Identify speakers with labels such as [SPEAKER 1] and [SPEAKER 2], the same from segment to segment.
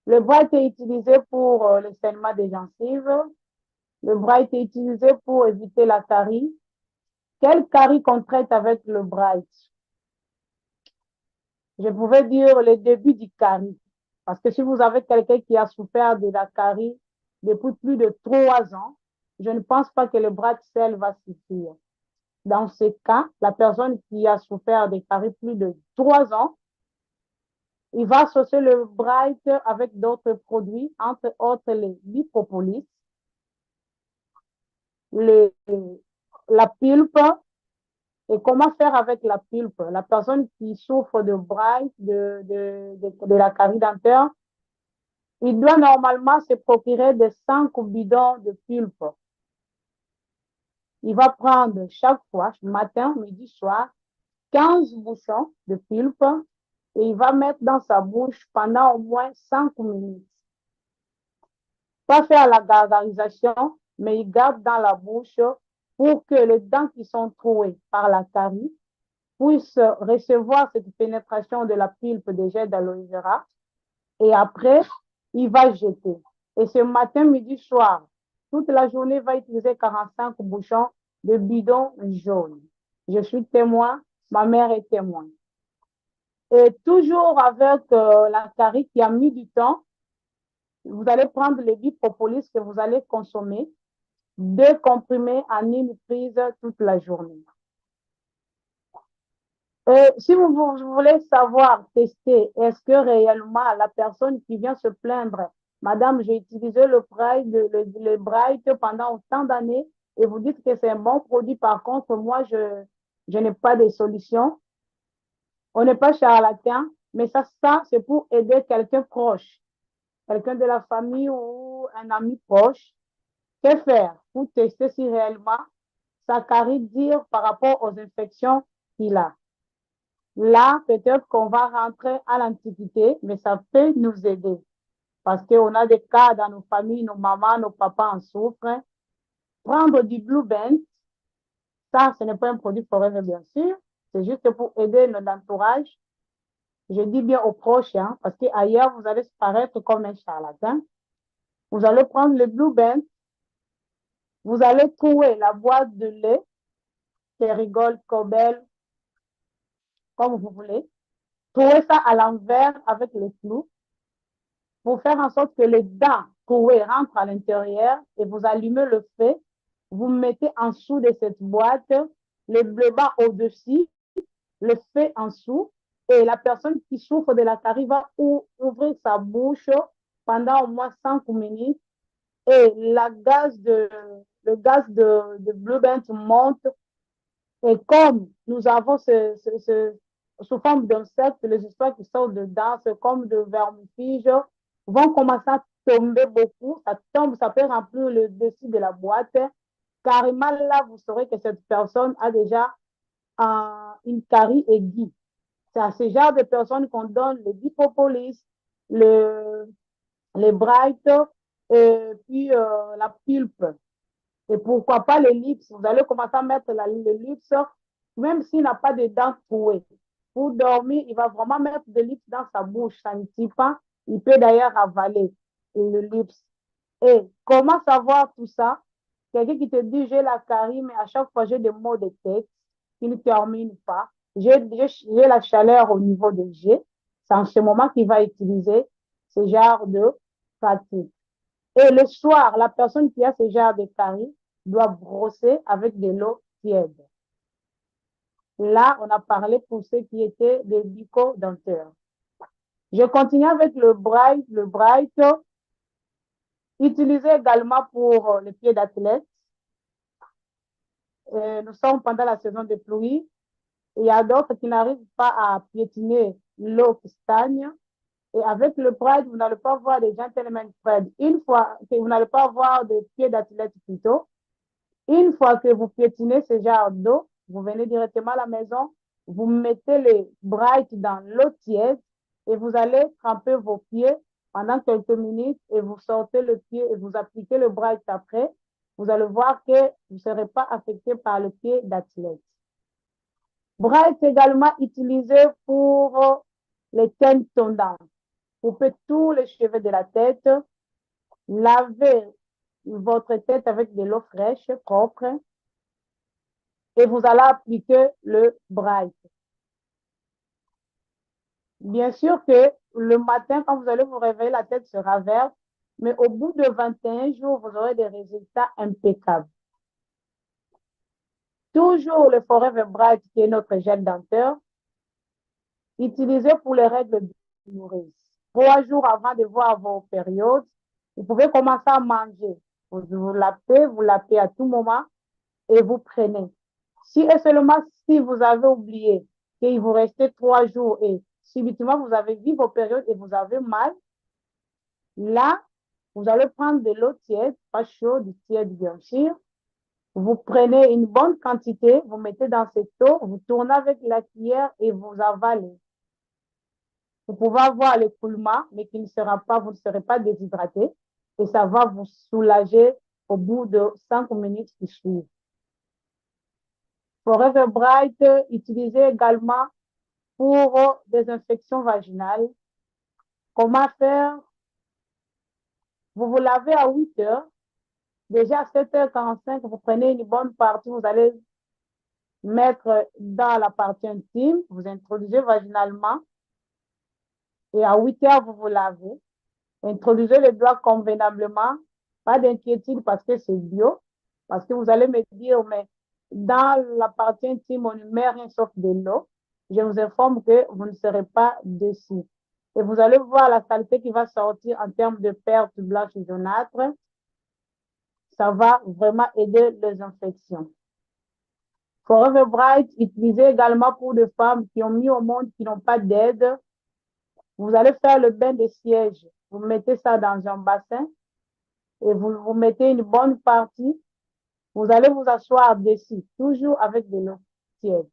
[SPEAKER 1] Le bright est utilisé pour le saignement des gencives. Le bright est utilisé pour éviter la carie. Quelle carie qu'on traite avec le bright? Je pouvais dire le début du carie. Parce que si vous avez quelqu'un qui a souffert de la carie depuis plus de 3 ans, je ne pense pas que le bright seul va suffire. Dans ce cas, la personne qui a souffert de carie plus de 3 ans, il va associer le bright avec d'autres produits, entre autres les lipopolis, les, la pulpe. Et comment faire avec la pulpe? La personne qui souffre de bright, de la carie dentaire, il doit normalement se procurer des 5 bidons de pulpe. Il va prendre chaque fois, matin, midi, soir, 15 bouchons de pulpe et il va mettre dans sa bouche pendant au moins 5 minutes. Pas faire la gargarisation, mais il garde dans la bouche pour que les dents qui sont trouées par la carie puissent recevoir cette pénétration de la pulpe de gel d'aloe vera et après, il va jeter. Et ce matin, midi, soir, toute la journée, il va utiliser 45 bouchons de bidon jaune. Je suis témoin, ma mère est témoin. Et toujours avec la carie qui a mis du temps, vous allez prendre les bipropolis que vous allez consommer, 2 comprimés en une prise toute la journée. Si vous voulez savoir, tester, est-ce que réellement la personne qui vient se plaindre, Madame, j'ai utilisé le Bright pendant autant d'années et vous dites que c'est un bon produit, par contre, moi, je n'ai pas de solution. On n'est pas charlatan, mais ça c'est pour aider quelqu'un proche, quelqu'un de la famille ou un ami proche. Que faire pour tester si réellement ça carie dire par rapport aux infections qu'il a? Là, peut-être qu'on va rentrer à l'antiquité, mais ça peut nous aider parce qu'on a des cas dans nos familles, nos mamans, nos papas en souffrent. Prendre du Blue Band, ça, ce n'est pas un produit forever, bien sûr. C'est juste pour aider notre entourage. Je dis bien aux proches, hein, parce qu'ailleurs, vous allez se paraître comme un charlatan. Vous allez prendre le Blue Band, vous allez trouver la boîte de lait, Kerrygold, Cobel, comme vous voulez. Trouvez ça à l'envers avec le flou pour faire en sorte que les dents trouées rentrent à l'intérieur et vous allumez le feu. Vous mettez en dessous de cette boîte le bleu bas au-dessus, le feu en dessous et la personne qui souffre de la carie va ouvrir sa bouche pendant au moins 5 minutes et le gaz de Blue Band monte. Et comme nous avons sous forme d'insectes, les histoires qui sortent dedans, c'est comme de vermifuges, vont commencer à tomber beaucoup. Ça tombe, ça peut remplir le dessus de la boîte. Carrément, là, vous saurez que cette personne a déjà une carie aiguë. C'est à ce genre de personnes qu'on donne le Dipopolis, le, les Bright, et puis la pulpe. Et pourquoi pas les lips? Vous allez commencer à mettre le lips, même s'il n'a pas de dents trouées. Pour dormir, il va vraiment mettre des lips dans sa bouche. Ça ne tire pas. Il peut d'ailleurs avaler le lips. Et comment savoir tout ça? Quelqu'un qui te dit j'ai la carie, mais à chaque fois j'ai des maux de tête qui ne terminent pas. J'ai la chaleur au niveau des yeux. C'est en ce moment qu'il va utiliser ce genre de pratique. Et le soir, la personne qui a ce genre de carie doit brosser avec de l'eau tiède. Là, on a parlé pour ceux qui étaient des bucco-dentaires. Je continue avec le bright utilisé également pour les pieds d'athlète. Nous sommes pendant la saison de pluie. Il y a d'autres qui n'arrivent pas à piétiner l'eau qui stagne. Et avec le bright, vous n'allez pas voir des gentlemen Fred. Une fois que vous n'allez pas voir des pieds d'athlète plutôt, une fois que vous piétinez ce genre d'eau, vous venez directement à la maison, vous mettez les bright dans l'eau tiède et vous allez tremper vos pieds pendant quelques minutes et vous sortez le pied et vous appliquez le bright après. Vous allez voir que vous ne serez pas affecté par le pied d'athlète. Bright est également utilisé pour les tendons. coupez tous les cheveux de la tête, lavez votre tête avec de l'eau fraîche, propre, et vous allez appliquer le Bright. Bien sûr que le matin, quand vous allez vous réveiller, la tête sera verte, mais au bout de 21 jours, vous aurez des résultats impeccables. Toujours le Forever Bright, qui est notre gel dentaire, utilisé pour les règles douloureuses. 3 jours avant de voir vos périodes, vous pouvez commencer à manger. Vous lapez à tout moment et vous prenez. Si et seulement si vous avez oublié qu'il vous restait 3 jours et subitement vous avez vu vos périodes et vous avez mal, là, vous allez prendre de l'eau tiède, pas chaude, tiède bien sûr. Vous prenez une bonne quantité, vous mettez dans cette eau, vous tournez avec la cuillère et vous avalez. Vous pouvez avoir l'écoulement, mais qui ne sera pas, vous ne serez pas déshydraté et ça va vous soulager au bout de 5 minutes qui suivent. Forever Bright, utilisé également pour des infections vaginales. Comment faire? Vous vous lavez à 8 heures. Déjà à 7h45, vous prenez une bonne partie, vous allez mettre dans la partie intime, vous introduisez vaginalement et à 8 heures, vous vous lavez. Introduisez les doigts convenablement, pas d'inquiétude parce que c'est bio, parce que vous allez me dire, mais dans la partie intime, on ne met rien sauf de l'eau. Je vous informe que vous ne serez pas dessus. Et vous allez voir la saleté qui va sortir en termes de pertes blanches et jaunâtres. Ça va vraiment aider les infections. Forever Bright, utilisé également pour des femmes qui ont mis au monde, qui n'ont pas d'aide. Vous allez faire le bain de siège. Vous mettez ça dans un bassin et vous mettez une bonne partie. Vous allez vous asseoir dessus, toujours avec de l'eau tiède.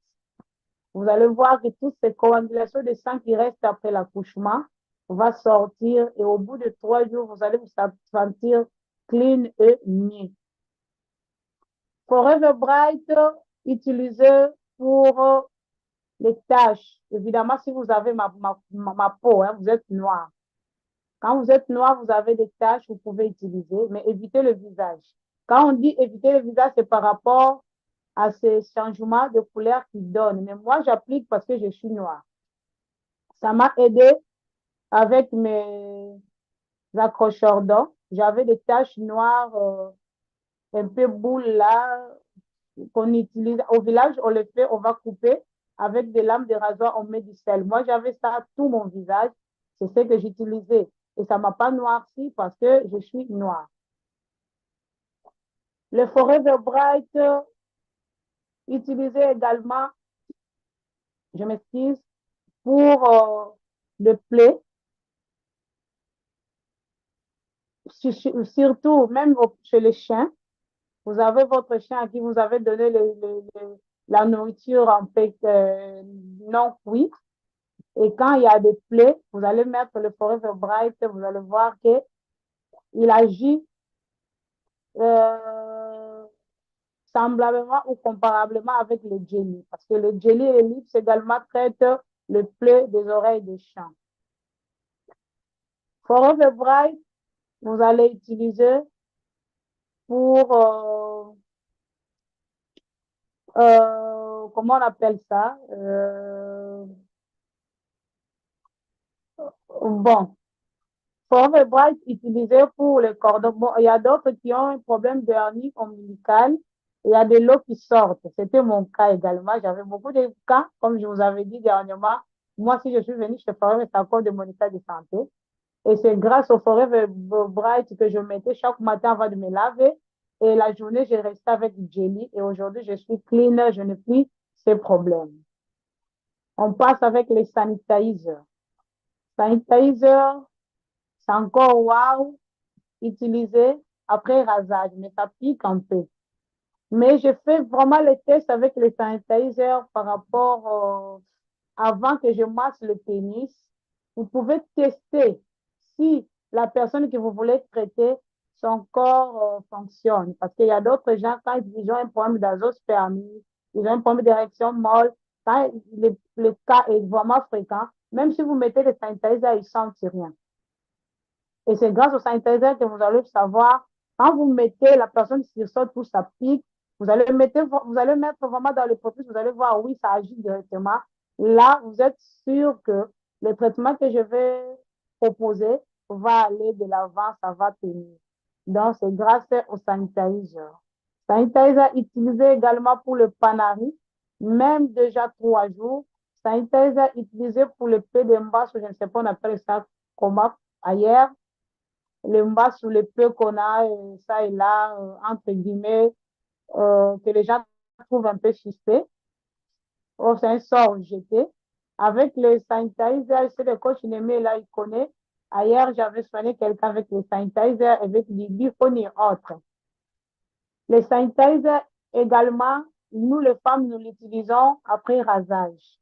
[SPEAKER 1] Vous allez voir que toutes ces coagulations de sang qui restent après l'accouchement vont sortir et au bout de 3 jours, vous allez vous sentir clean et mieux. Forever Bright, utilisé pour les taches. Évidemment, si vous avez ma peau, hein, vous êtes noir. Quand vous êtes noir, vous avez des taches, vous pouvez utiliser, mais évitez le visage. Quand on dit éviter le visage, c'est par rapport à ces changements de couleur qu'ils donnent. Mais moi, j'applique parce que je suis noire. Ça m'a aidé avec mes accrocheurs d'or. J'avais des taches noires, un peu boules là, qu'on utilise. Au village, on le fait, on va couper. Avec des lames de rasoir, on met du sel. Moi, j'avais ça tout mon visage. C'est ce que j'utilisais. Et ça ne m'a pas noirci parce que je suis noire. Le Forever Bright, utilisé également, je m'excuse, pour le plaies. Surtout, même chez les chiens, vous avez votre chien à qui vous avez donné la nourriture en fait non cuite. Et quand il y a des plaies, vous allez mettre le Forever Bright, vous allez voir qu'il agit euh, semblablement ou comparablement avec le jelly. Parce que le jelly et l'ellipse également traitent le plaies des oreilles des chiens. Forever Bright, vous allez utiliser pour, comment on appelle ça? Bon, Forever Bright utilisé pour les cordons. Bon, il y a d'autres qui ont un problème de hernie ombilicale. Il y a de l'eau qui sort. C'était mon cas également. J'avais beaucoup de cas, comme je vous avais dit dernièrement. Moi, si je suis venue chez Forever, c'est encore de mon état de santé. Et c'est grâce au Forever Bright que je mettais chaque matin avant de me laver. Et la journée, je restais avec du jelly. Et aujourd'hui, je suis clean, je n'ai plus ces problèmes. On passe avec les sanitizers. Sanitizer, c'est encore wow, utilisé après rasage, mais ça pique un peu. Mais je fais vraiment les tests avec les sanitizers par rapport avant que je masse le pénis. Vous pouvez tester si la personne que vous voulez traiter, son corps fonctionne. Parce qu'il y a d'autres gens, quand ils ont un problème d'azospermie, ils ont un problème d'érection molle, quand le cas est vraiment fréquent, Même si vous mettez le sanitizer, ils ne sentent rien. Et c'est grâce au sanitizer que vous allez savoir, quand vous mettez la personne sur ça, tout ça pique, vous allez mettre vraiment dans le processus, vous allez voir, oui, ça agit directement. Là, vous êtes sûr que le traitement que je vais proposer va aller de l'avant, ça va tenir. Donc, c'est grâce au sanitizer. Sanitizer utilisé également pour le panari, même déjà 3 jours. Sanitizer utilisé pour le PDMBAS, je ne sais pas, on appelle ça comment ailleurs le bas sous le peu qu'on a, ça et là, entre guillemets, que les gens trouvent un peu suspect. Oh, c'est un sort jeté. Avec le sanitizer, c'est le coach Némé, là, il connaît. Ailleurs, j'avais soigné quelqu'un avec le sanitizer, avec du biphone et autres. Le sanitizer, également, nous, les femmes, nous l'utilisons après rasage.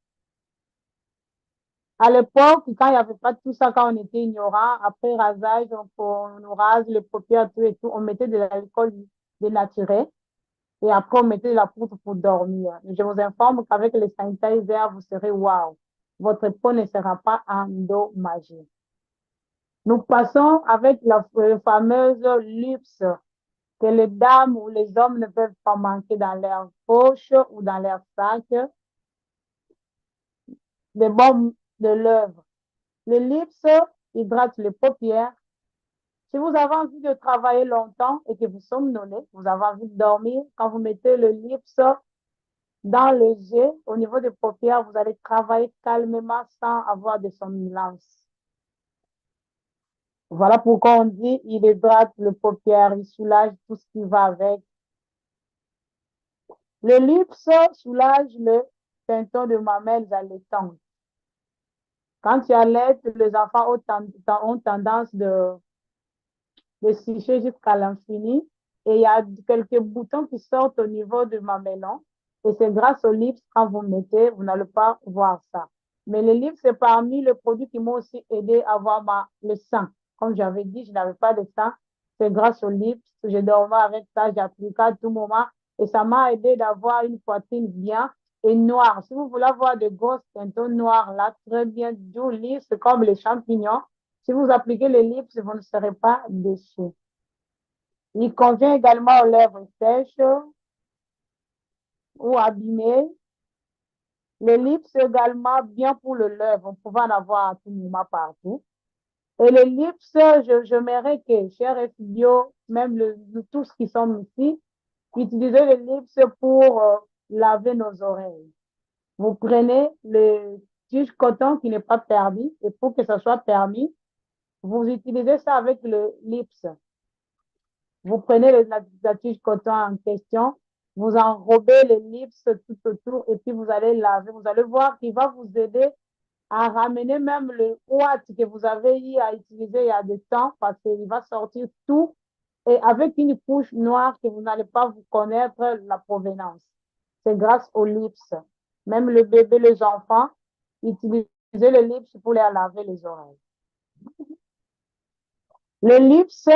[SPEAKER 1] À l'époque, quand il n'y avait pas tout ça, quand on était ignorant, après rasage, on nous rase les paupières, tout et tout, on mettait de l'alcool dénaturé et après on mettait de la poudre pour dormir. Je vous informe qu'avec les sanitizer, vous serez wow. Votre peau ne sera pas endommagée. Nous passons avec la fameuse luxe que les dames ou les hommes ne peuvent pas manquer dans leur poche ou dans leur sac, des baumes de l'œuvre. Le lips hydrate les paupières. Si vous avez envie de travailler longtemps et que vous somnolez, vous avez envie de dormir, quand vous mettez le lips dans le jet, au niveau des paupières, vous allez travailler calmement sans avoir de somnolence. Voilà pourquoi on dit il hydrate les paupières, il soulage tout ce qui va avec. Le lips soulage le tympan de mamelles allaitantes. Quand tu allaites, les enfants ont tendance de sécher jusqu'à l'infini. Et il y a quelques boutons qui sortent au niveau du mamelon. Et c'est grâce aux lips, quand vous mettez, vous n'allez pas voir ça. Mais les lips, c'est parmi les produits qui m'ont aussi aidé à avoir le sang. Comme j'avais dit, je n'avais pas de sang. C'est grâce aux lips. Je dormais avec ça, j'appliquais à tout moment. Et ça m'a aidé d'avoir une poitrine bien et noire. Si vous voulez avoir de grosses teintons noirs, là, très bien, du lisse, comme les champignons, si vous appliquez les lips, vous ne serez pas déçus. Il convient également aux lèvres sèches ou abîmées. Les lips, c'est également bien pour le lèvre. On peut en avoir à tout moment partout. Et les lips, j'aimerais que, chers étudiants, même tous qui sont ici, utilisez les lips pour laver nos oreilles. Vous prenez le tige coton qui n'est pas permis, et pour que ça soit permis, vous utilisez ça avec le lips. Vous prenez la tige coton en question, vous enrobez les lips tout autour et puis vous allez laver. Vous allez voir qu'il va vous aider à ramener même le ouate que vous avez eu à utiliser il y a des temps parce qu'il va sortir tout et avec une couche noire que vous n'allez pas vous connaître la provenance. C'est grâce aux lips. Même le bébé, les enfants, utilisez les lips pour les laver les oreilles. Les lips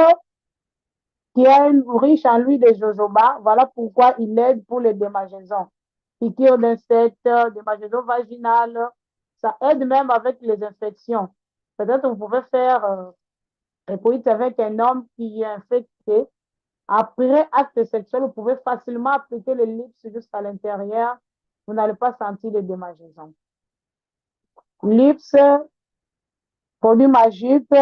[SPEAKER 1] qui est riche en l'huile de jojoba. Voilà pourquoi il aide pour les démangeaisons. Piqûres d'insectes, démangeaisons vaginales. Ça aide même avec les infections. Peut-être vous pouvez faire écoute avec un homme qui est infecté. Après acte sexuel, vous pouvez facilement appliquer le lips jusqu'à l'intérieur. Vous n'allez pas sentir les démangeaisons. Lips, produit magique,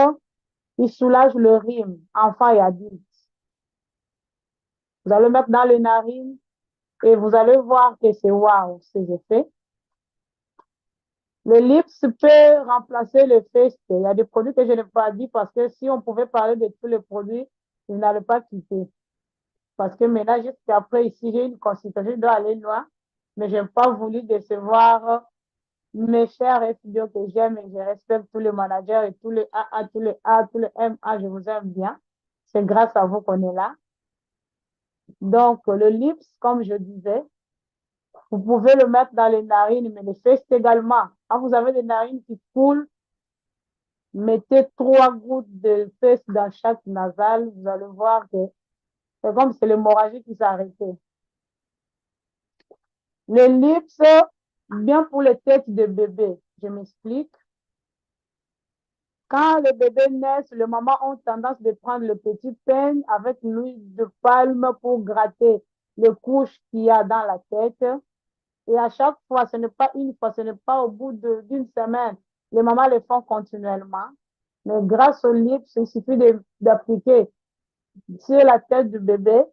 [SPEAKER 1] il soulage le rhume, enfant et adulte. Vous allez le mettre dans les narines et vous allez voir que c'est waouh, ces effets. Le lips peut remplacer le fest. Il y a des produits que je n'ai pas dit parce que si on pouvait parler de tous les produits, je n'allais pas quitter. Parce que maintenant, jusqu'après, ici, j'ai une consultation, je dois aller loin, mais je n'ai pas voulu décevoir mes chers étudiants que j'aime et je respecte tous les managers et tous les AA, tous les A, tous les MA, je vous aime bien. C'est grâce à vous qu'on est là. Donc, le lips, comme je disais, vous pouvez le mettre dans les narines, mais les fesses également. Quand vous avez des narines qui coulent, mettez 3 gouttes de fesses dans chaque nasale. Vous allez voir que c'est comme si c'est l'hémorragie qui s'est arrêtée. Les lips, bien pour les têtes de bébé. Je m'explique. Quand les bébés naissent, les mamans ont tendance de prendre le petit peigne avec l'huile de palme pour gratter les couches qu'il y a dans la tête. Et à chaque fois, ce n'est pas une fois, ce n'est pas au bout d'une semaine. Les mamans le font continuellement. Mais grâce au lips, il suffit d'appliquer sur la tête du bébé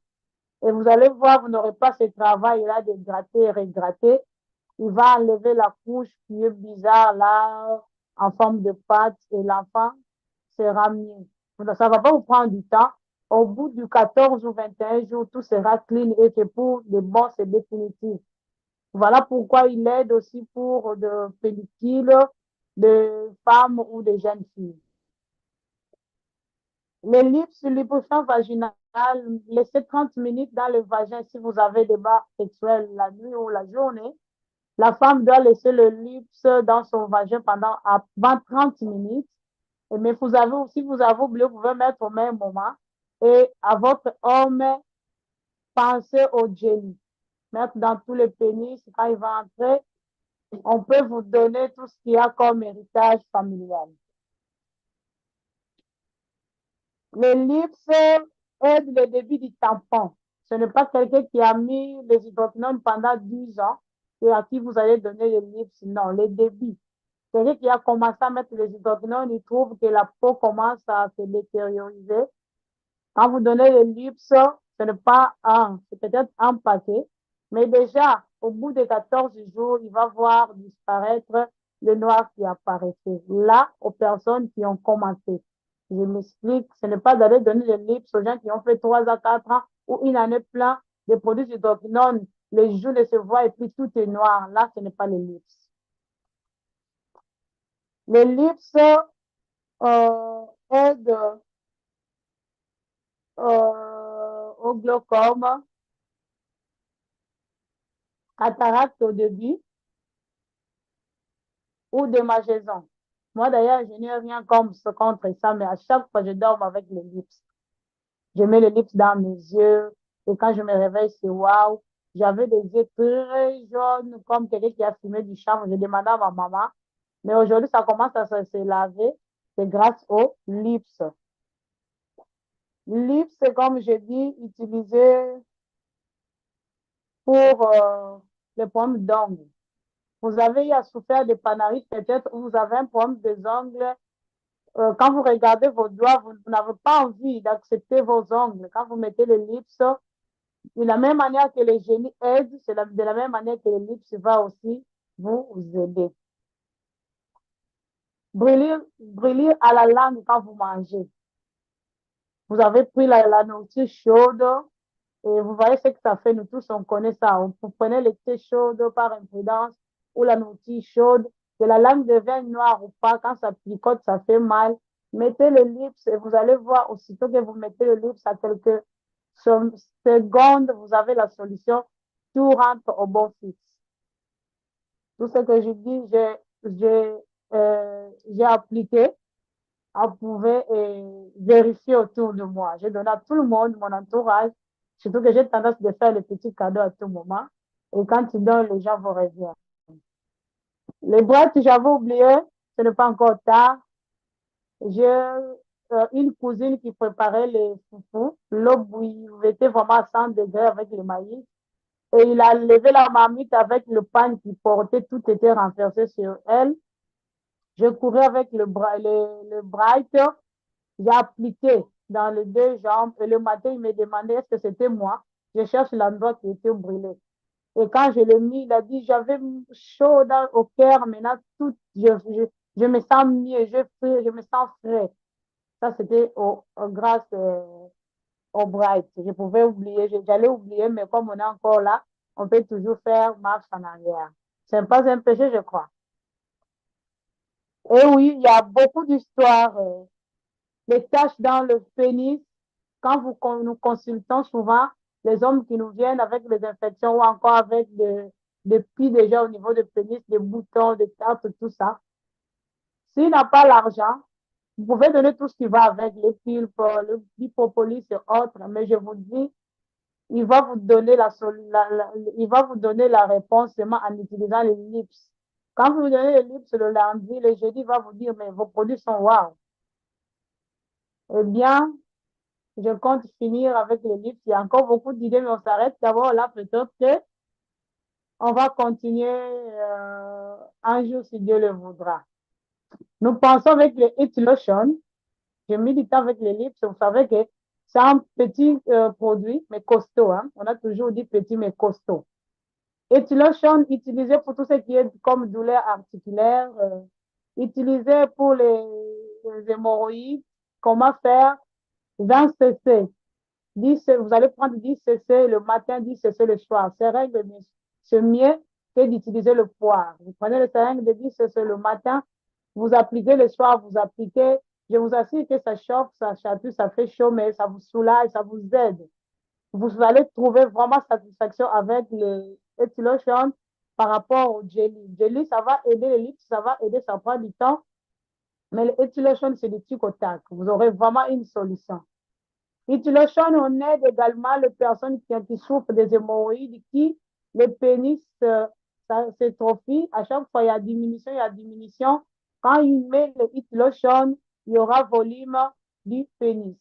[SPEAKER 1] et vous allez voir, vous n'aurez pas ce travail-là de gratter et regratter. Il va enlever la couche qui est bizarre là, en forme de pâte, et l'enfant sera mieux. Ça ne va pas vous prendre du temps. Au bout du 14 ou 21 jours, tout sera clean et c'est pour de bon, c'est définitif. Voilà pourquoi il aide aussi pour de pellicules de femmes ou de jeunes filles. Les lips, liposuction vaginale, laissez 30 minutes dans le vagin si vous avez des barres sexuelles la nuit ou la journée. La femme doit laisser le lips dans son vagin pendant avant 30 minutes. Mais si vous avez oublié, vous pouvez mettre au même moment. Et à votre homme, pensez au jelly. Mettre dans tous les pénis, quand il va entrer, on peut vous donner tout ce qu'il y a comme héritage familial. Les lips aident le début du tampon. Ce n'est pas quelqu'un qui a mis les hydroquinones pendant 10 ans et à qui vous allez donner les lips. Non, les débuts. Quelqu'un qui a commencé à mettre les hydroquinones, il trouve que la peau commence à se détérioriser. Quand vous donnez les lips, ce n'est pas un, c'est peut-être un paquet, mais déjà, au bout de 14 jours, il va voir disparaître le noir qui apparaissait. Là, aux personnes qui ont commencé. Je m'explique, ce n'est pas d'aller donner les lips aux gens qui ont fait 3 à 4 ans ou une année plein de produits hydroquinone, les joues ne se voient et puis tout est noir. Là, ce n'est pas les lips. Les lips aident au glaucome, cataracte au début ou démangeaison. Moi, d'ailleurs, je n'ai rien contre ça, mais à chaque fois, je dors avec les lips. Je mets les lips dans mes yeux et quand je me réveille, c'est waouh. J'avais des yeux très jaunes, comme quelqu'un qui a fumé du chanvre. Je demandais à ma maman. Mais aujourd'hui, ça commence à se laver. C'est grâce aux lips. Lips, c'est comme je dis, utilisé pour les pommes d'ongles. Vous avez eu à souffrir de panarite, peut-être, ou vous avez un problème des ongles. Quand vous regardez vos doigts, vous n'avez pas envie d'accepter vos ongles. Quand vous mettez les lips, de la même manière que les génies aident, c'est de la même manière que les lips va aussi vous aider. Brûler à la langue quand vous mangez. Vous avez pris la nourriture chaude et vous voyez ce que ça fait. Nous tous, on connaît ça. Vous prenez le thé chaud par imprudence ou la nourriture chaude, que la langue devient noire ou pas. Quand ça picote, ça fait mal. Mettez le lips et vous allez voir aussitôt que vous mettez le lips à quelques secondes, vous avez la solution. Tout rentre au bon fixe. Tout ce que je dis, j'ai appliqué. On pouvait vérifier autour de moi. J'ai donné à tout le monde, mon entourage, surtout que j'ai tendance de faire les petits cadeaux à tout moment. Et quand tu donnes, les gens vous reviennent. Les boîtes, j'avais oublié, ce n'est pas encore tard. J'ai une cousine qui préparait les foufous. L'eau était vraiment à 100 degrés avec le maïs. Et il a levé la marmite avec le pain qu'il portait, tout était renversé sur elle. Je courais avec le bright, j'ai appliqué dans les deux jambes et le matin, il me demandait est-ce que c'était moi. Je cherche l'endroit qui était brûlé. Et quand je l'ai mis, il a dit j'avais chaud au cœur, maintenant tout, je me sens mieux, je me sens frais. Ça, c'était grâce au bright. Je pouvais oublier, j'allais oublier, mais comme on est encore là, on peut toujours faire marche en arrière. Ce n'est pas un péché, je crois. Et oui, il y a beaucoup d'histoires. Les taches dans le pénis, quand nous consultons souvent les hommes qui nous viennent avec des infections ou encore avec des plis déjà au niveau du pénis, des boutons, des taches, tout ça. S'il n'a pas l'argent, vous pouvez donner tout ce qui va avec, les pulpes, le bipopolis et autres, mais je vous dis, il va vous donner il va vous donner la réponse seulement en utilisant les lips. Quand vous donnez les lips le lundi, le jeudi, il va vous dire, mais vos produits sont waouh. Eh bien, je compte finir avec les livres. Il y a encore beaucoup d'idées, mais on s'arrête d'abord là. Peut-être que on va continuer un jour si Dieu le voudra. Nous pensons avec les It Lotion. Je médite avec les livres. Vous savez que c'est un petit produit, mais costaud. Hein? On a toujours dit petit, mais costaud. It Lotion utilisé pour tout ce qui est comme douleur articulaire, utilisé pour les hémorroïdes. Comment faire? 20 cc. 10, vous allez prendre 10 cc le matin, 10 cc le soir. C'est mieux que d'utiliser le poire. Vous prenez le seringue de 10 cc le matin, vous appliquez le soir, vous appliquez. Je vous assure que ça chauffe, ça chatouille, ça fait chaud, mais ça vous soulage, ça vous aide. Vous allez trouver vraiment satisfaction avec le Lotion par rapport au jelly. Jelly, ça va aider les lips, ça va aider, ça prend du temps. Mais le Lotion, c'est du tic au tac. Vous aurez vraiment une solution. L'utilisation, on aide également les personnes qui souffrent des hémorroïdes, qui le pénis s'atrophie. À chaque fois, il y a diminution, il y a diminution. Quand il met le hit lotion, il y aura volume du pénis.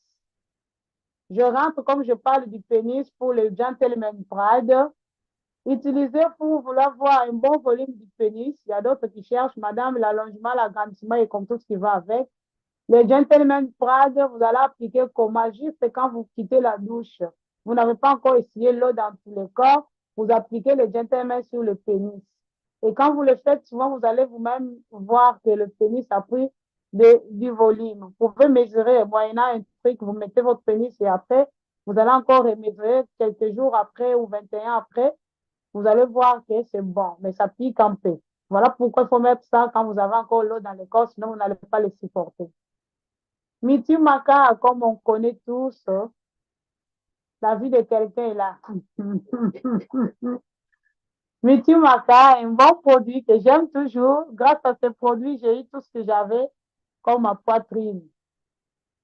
[SPEAKER 1] Je rentre comme je parle du pénis pour le Gentleman Pride. Utilisez pour vouloir voir un bon volume du pénis. Il y a d'autres qui cherchent, madame, l'allongement, l'agrandissement et comme tout ce qui va avec. Le Gentleman Pride, vous allez appliquer comment juste quand vous quittez la douche. Vous n'avez pas encore essuyé l'eau dans tout le corps. Vous appliquez le Gentleman sur le pénis. Et quand vous le faites, souvent, vous allez vous-même voir que le pénis a pris du volume. Vous pouvez mesurer, moyennant un truc, vous mettez votre pénis et après, vous allez encore mesurer quelques jours après ou 21 après. Vous allez voir que c'est bon, mais ça pique un peu. Voilà pourquoi il faut mettre ça quand vous avez encore l'eau dans le corps, sinon vous n'allez pas le supporter. Mitimaka, comme on connaît tous, la vie de quelqu'un est là. Mitimaka est un bon produit que j'aime toujours. Grâce à ce produit, j'ai eu tout ce que j'avais comme ma poitrine.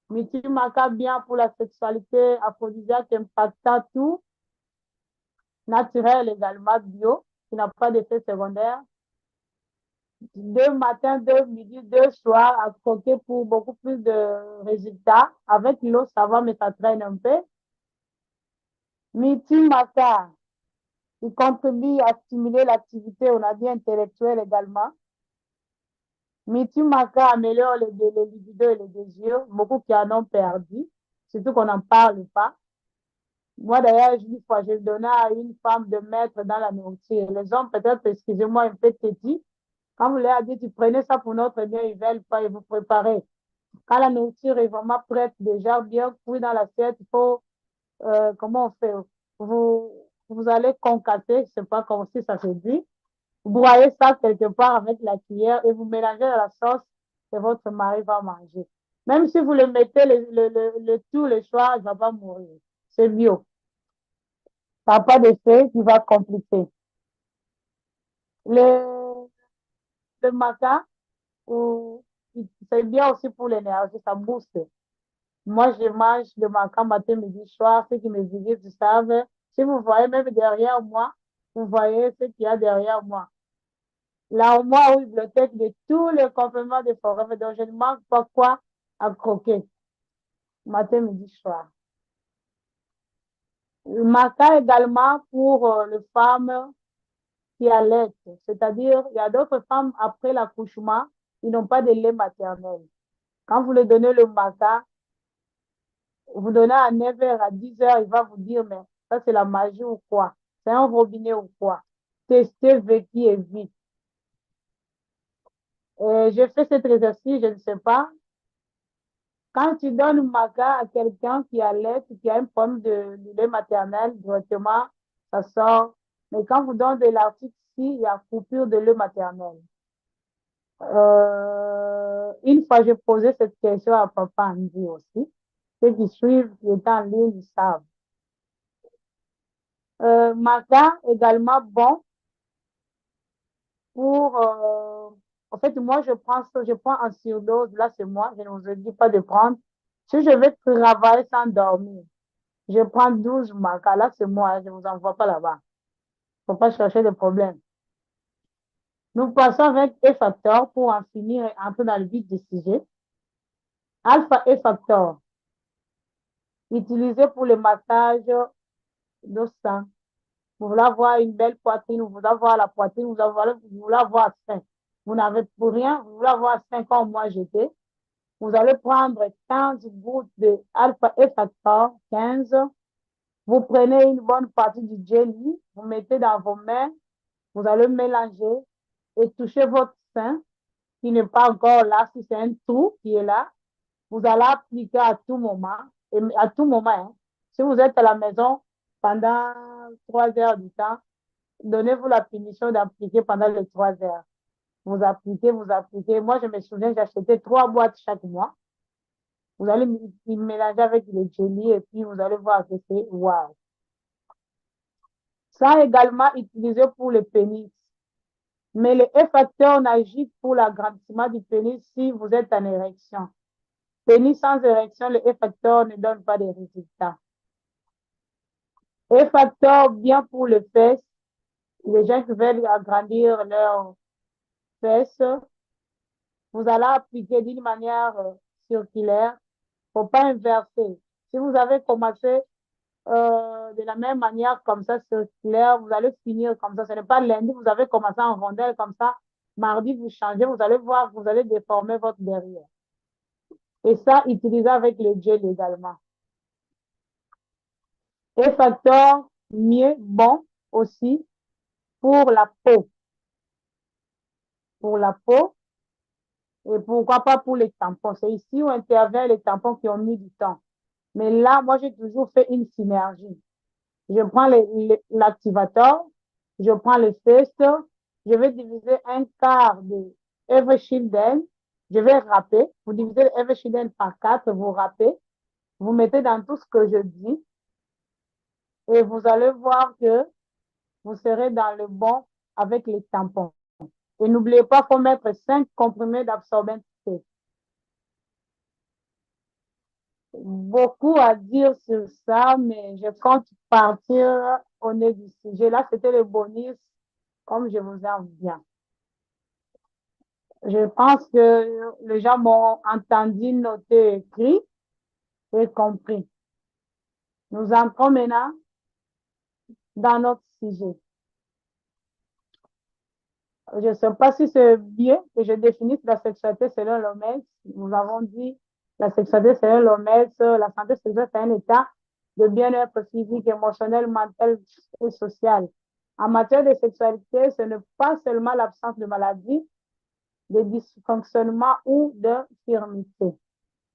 [SPEAKER 1] Mitimaka, bien pour la sexualité, aphrodisiaque, impactant tout, naturel également, bio, qui n'a pas d'effet secondaire. 2 matins, 2 midi, 2 soirs, à croquer pour beaucoup plus de résultats. Avec l'eau, ça va, mais ça traîne un peu. Mitimaka, il contribue à stimuler l'activité, on a dit intellectuelle également. Mitimaka améliore les libido et les désirs, beaucoup qui en ont perdu, surtout qu'on n'en parle pas. Moi, d'ailleurs, une fois, j'ai donné à une femme de mettre dans la nourriture. Les hommes, peut-être, excusez-moi, un peu tétis. Quand vous leur avez dit, tu prenez ça pour notre bien, ils veulent pas, ils vous préparez. Quand la nourriture est vraiment prête, déjà bien cuite dans l'assiette, il faut, comment on fait? Vous, vous allez concasser, je ne sais pas comment si ça se dit. Vous broyez ça quelque part avec la cuillère et vous mélangez à la sauce que votre mari va manger. Même si vous le mettez le tout le soir, il ne va pas mourir. C'est bio. Ça n'a pas d'effet qui va compliquer. Le, le matin, c'est bien aussi pour l'énergie, ça booste. Moi, je mange le matin, matin, midi, soir. Ceux qui me visitent, ils savent. Si vous voyez même derrière moi, vous voyez ce qu'il y a derrière moi. L'armoire ou bibliothèque de tous les compléments de forêt. Donc, je ne manque pas quoi à croquer. Matin, midi, soir. Le matin également pour les femmes qui allaitent. C'est-à-dire, il y a d'autres femmes après l'accouchement, ils n'ont pas de lait maternel. Quand vous le donnez le matin, vous donnez à 9 h, à 10 h, il va vous dire, mais ça c'est la magie ou quoi? C'est un robinet ou quoi? Testez, vécu et vite. Je fais cet exercice, je ne sais pas. Quand tu donnes maca à quelqu'un qui allait, qui a un problème de lait maternel, directement, ça sort. Mais quand vous donnez de l'article ici, il y a coupure de lait maternel. Une fois, j'ai posé cette question à papa Andy aussi. Ceux qui suivent, qui étaient en ligne, ils savent. Maca également bon pour. En fait, moi, je prends en surdose. Là, c'est moi. Je ne vous dis pas de prendre. Si je vais travailler sans dormir, je prends 12 Maca. Là, c'est moi. Je ne vous envoie pas là-bas. Il ne faut pas chercher de problème. Nous passons avec E-Factor pour en finir et entrer dans le vif du sujet. Alpha E-Factor. Utilisez pour le massage de sein. Vous voulez avoir une belle poitrine, vous voulez avoir la poitrine, vous voulez avoir faim. Vous n'avez pour rien, vous voulez avoir 5 ans, moi j'étais. Vous allez prendre 15 gouttes de alpha et factor, 15. Vous prenez une bonne partie du jelly, vous mettez dans vos mains, vous allez mélanger et toucher votre sein qui n'est pas encore là, si c'est un trou qui est là. Vous allez appliquer à tout moment, et à tout moment. Hein. Si vous êtes à la maison pendant 3 heures du temps, donnez-vous la permission d'appliquer pendant les 3 heures. Vous appliquez, vous appliquez. Moi, je me souviens, j'achetais 3 boîtes chaque mois. Vous allez mélanger avec le jelly et puis vous allez voir que c'est wow. Ça également utilisé pour le pénis. Mais le F-facteur n'agit pour l'agrandissement du pénis si vous êtes en érection. Pénis sans érection, le F-facteur ne donne pas de résultats. F-facteur bien pour les fesses. Les gens qui veulent agrandir leurs fesses, vous allez appliquer d'une manière circulaire. Il ne faut pas inverser. Si vous avez commencé de la même manière comme ça, circulaire, vous allez finir comme ça. Ce n'est pas lundi, vous avez commencé en rondelle comme ça. Mardi, vous changez, vous allez voir, vous allez déformer votre derrière. Et ça, utilisez avec le gel également. Et facteur mieux, bon aussi pour la peau. Pour la peau, et pourquoi pas pour les tampons. C'est ici où interviennent les tampons qui ont mis du temps. Mais là, moi, j'ai toujours fait une synergie. Je prends l'activateur, je prends le test, je vais diviser un quart de Evershielden, je vais râper. Vous divisez le Evershielden par 4, vous râpez, vous mettez dans tout ce que je dis et vous allez voir que vous serez dans le bon avec les tampons. Et n'oubliez pas, il faut mettre 5 comprimés d'absorbent C. Beaucoup à dire sur ça, mais je compte partir au nez du sujet. Là, c'était le bonus, comme je vous en viens. Je pense que les gens m'ont entendu, noté, écrit et compris. Nous entrons maintenant dans notre sujet. Je ne sais pas si c'est bien que je définisse la sexualité selon l'OMS. Nous avons dit la sexualité selon l'OMS, la santé sexuelle, c'est un état de bien-être physique, émotionnel, mental et social. En matière de sexualité, ce n'est pas seulement l'absence de maladie, de dysfonctionnement ou d'infirmité.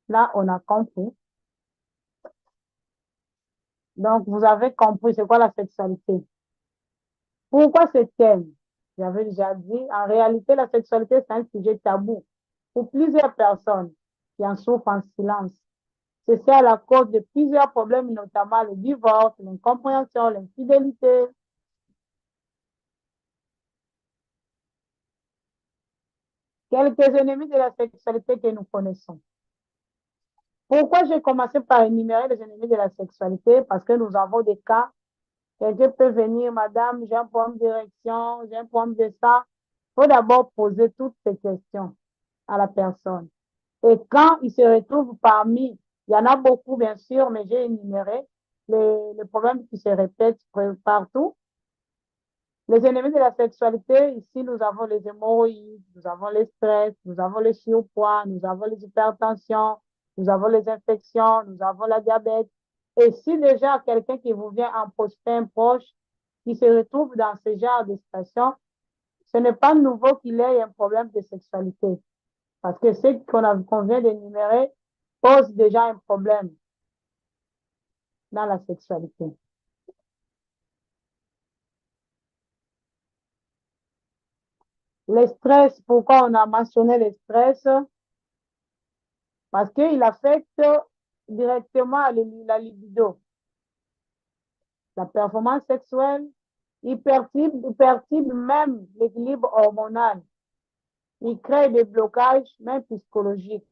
[SPEAKER 1] Là, on a compris. Donc, vous avez compris c'est quoi la sexualité. Pourquoi ce thème? J'avais déjà dit, en réalité, la sexualité, c'est un sujet tabou pour plusieurs personnes qui en souffrent en silence. C'est à la cause de plusieurs problèmes, notamment le divorce, l'incompréhension, l'infidélité. Quelques ennemis de la sexualité que nous connaissons. Pourquoi j'ai commencé par énumérer les ennemis de la sexualité? Parce que nous avons des cas. Quelqu'un peut venir, madame, j'ai un problème d'érection, j'ai un problème de ça. Il faut d'abord poser toutes ces questions à la personne. Et quand il se retrouve parmi, il y en a beaucoup bien sûr, mais j'ai énuméré les problèmes qui se répètent partout. Les ennemis de la sexualité, ici, nous avons les hémorroïdes, nous avons les stress, nous avons le surpoids, nous avons les hypertensions, nous avons les infections, nous avons la diabète. Et si déjà quelqu'un qui vous vient en prochain proche, qui se retrouve dans ce genre de situation, ce n'est pas nouveau qu'il ait un problème de sexualité. Parce que ce qu'on vient d'énumérer pose déjà un problème dans la sexualité. Le stress, pourquoi on a mentionné le stress? Parce qu'il affecte directement la libido, la performance sexuelle, il perturbe même l'équilibre hormonal. Il crée des blocages, même psychologiques.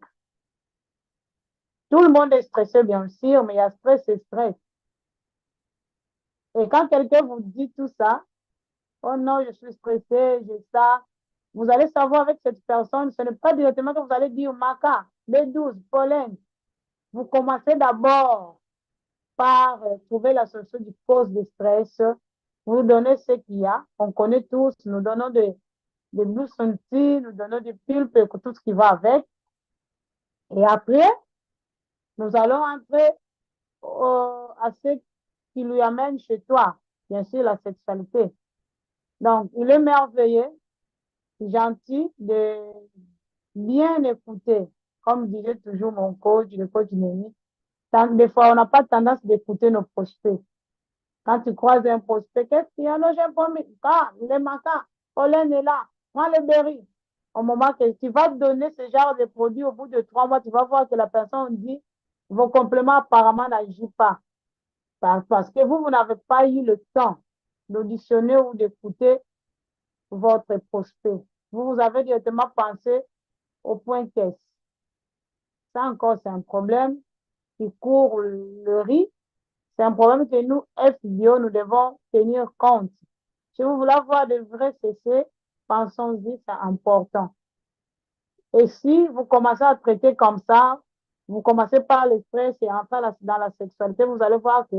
[SPEAKER 1] Tout le monde est stressé, bien sûr, mais il y a stress et stress. Et quand quelqu'un vous dit tout ça, oh non, je suis stressé, j'ai ça, vous allez savoir avec cette personne, ce n'est pas directement que vous allez dire maca, B12, pollen. Vous commencez d'abord par trouver la solution du cause de stress, vous donnez ce qu'il y a. On connaît tous, nous donnons des Blue Senti, nous donnons du pulpe et tout ce qui va avec. Et après, nous allons entrer à ce qui lui amène chez toi, bien sûr, la sexualité. Donc, il est merveilleux, gentil de bien écouter. Comme disait toujours mon coach, le coach Némi, des fois, on n'a pas tendance d'écouter nos prospects. Quand tu croises un prospect, qu'est-ce qu'il y a? Non, j'ai pas mis. Ah, les maca, Pauline est là. Prends les berry. Au moment que tu vas te donner ce genre de produit, au bout de 3 mois, tu vas voir que la personne dit vos compléments apparemment n'agissent pas. Parce que vous n'avez pas eu le temps d'auditionner ou d'écouter votre prospect. Vous avez directement pensé au point caisse. Ça encore, c'est un problème qui court le riz. C'est un problème que nous, FBO, nous devons tenir compte. Si vous voulez avoir de vrais CC, pensons-y, c'est important. Et si vous commencez à traiter comme ça, vous commencez par le stress et entrer dans la sexualité, vous allez voir que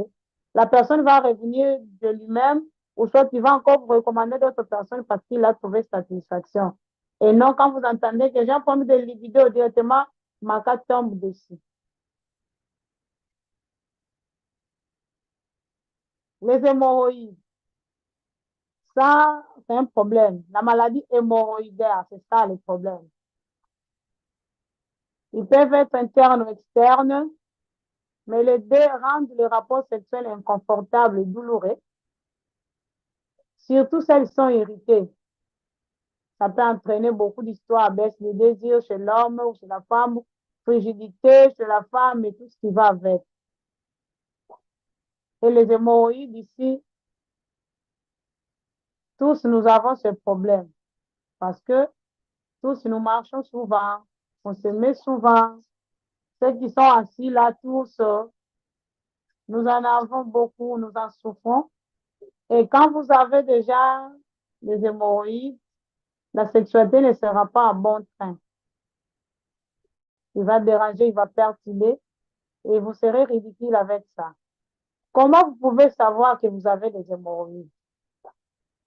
[SPEAKER 1] la personne va revenir de lui-même ou soit il va encore vous recommander d'autres personnes parce qu'il a trouvé satisfaction. Et non, quand vous entendez que j'ai un problème de libido, directement, ma carte tombe dessus. Les hémorroïdes, ça, c'est un problème. La maladie hémorroïdaire, c'est ça le problème. Ils peuvent être internes ou externes, mais les deux rendent le rapport sexuel inconfortable et douloureux, surtout celles qui sont irritées. Ça peut entraîner beaucoup d'histoires, baisse de désir chez l'homme ou chez la femme, frigidité chez la femme et tout ce qui va avec. Et les hémorroïdes ici, tous nous avons ce problème parce que tous nous marchons souvent, on se met souvent. Ceux qui sont assis là, tous, nous en avons beaucoup, nous en souffrons. Et quand vous avez déjà des hémorroïdes, la sexualité ne sera pas en bon train. Il va déranger, il va perturber et vous serez ridicule avec ça. Comment vous pouvez savoir que vous avez des hémorroïdes?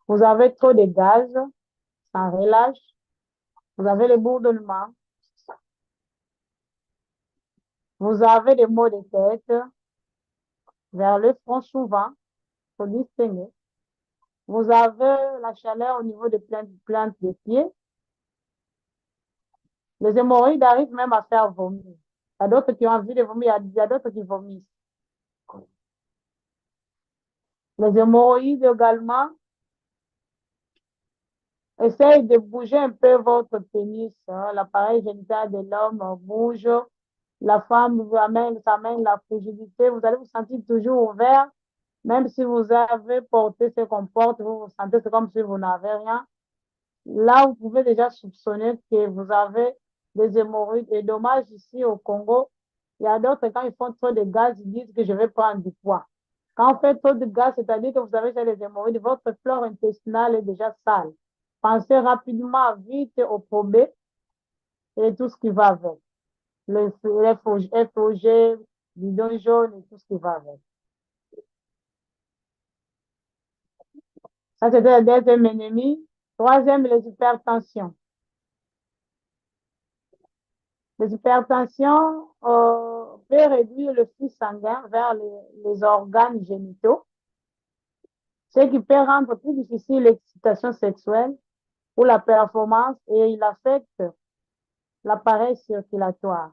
[SPEAKER 1] Vous avez trop de gaz, sans relâche, vous avez les bourdonnements, vous avez des maux de tête, vers le front souvent, faut distinguer. Vous avez la chaleur au niveau des plantes des pieds. Les hémorroïdes arrivent même à faire vomir. Il y a d'autres qui ont envie de vomir, il y a d'autres qui vomissent. Les hémorroïdes également, essayez de bouger un peu votre pénis. Hein. L'appareil génital de l'homme bouge. La femme vous amène, ça amène la frigidité. Vous allez vous sentir toujours ouvert. Même si vous avez porté ce qu'on porte, vous vous sentez comme si vous n'avez rien. Là, vous pouvez déjà soupçonner que vous avez des hémorroïdes. Et dommage, ici au Congo, il y a d'autres, quand ils font trop de gaz, ils disent que je vais prendre du poids. Quand on fait trop de gaz, c'est-à-dire que vous avez déjà des hémorroïdes, votre flore intestinale est déjà sale. Pensez rapidement, vite au probé et tout ce qui va avec. Le FOG, bidon jaune et tout ce qui va avec. Ça, c'était le deuxième ennemi. Troisième, les hypertensions. Les hypertensions peuvent réduire le flux sanguin vers les organes génitaux, ce qui peut rendre plus difficile l'excitation sexuelle ou la performance et il affecte l'appareil circulatoire.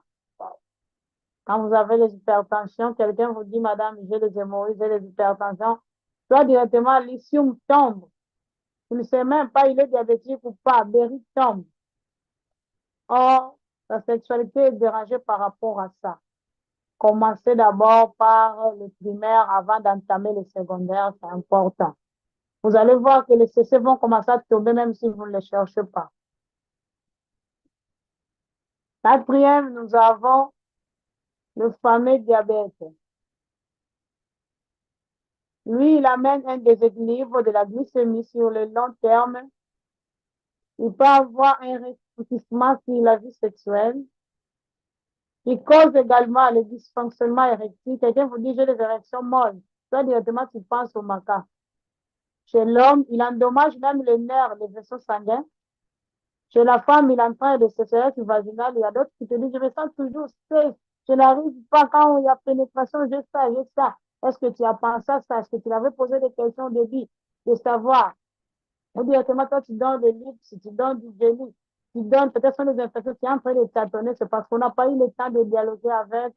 [SPEAKER 1] Quand vous avez les hypertensions, quelqu'un vous dit, madame, j'ai les hémorroïdes, j'ai les hypertensions, soit directement, l'issume tombe. Il ne sait même pas il est diabétique ou pas, Berry tombe. Or, la sexualité est dérangée par rapport à ça. Commencez d'abord par le primaire avant d'entamer le secondaire, c'est important. Vous allez voir que les CC vont commencer à tomber même si vous ne les cherchez pas. Quatrième, nous avons le fameux diabète. Lui, il amène un déséquilibre de la glycémie sur le long terme. Il peut avoir un ralentissement sur la vie sexuelle. Il cause également le dysfonctionnement érectile. Quelqu'un vous dit, j'ai des érections molles. Soit directement, tu penses au maca. Chez l'homme, il endommage même le nerf, les vaisseaux sanguins. Chez la femme, il entraîne des sécheresses vaginales. Il y a d'autres qui te disent, je me sens toujours stress. Je n'arrive pas quand il y a pénétration, j'ai ça, j'ai ça. Est-ce que tu as pensé à ça? Est-ce que tu avais posé des questions de vie, de savoir? Ou directement, toi, tu donnes des livres, si tu donnes du génie, tu donnes peut-être des infections qui sont en train de tâtonner, c'est parce qu'on n'a pas eu le temps de dialoguer avec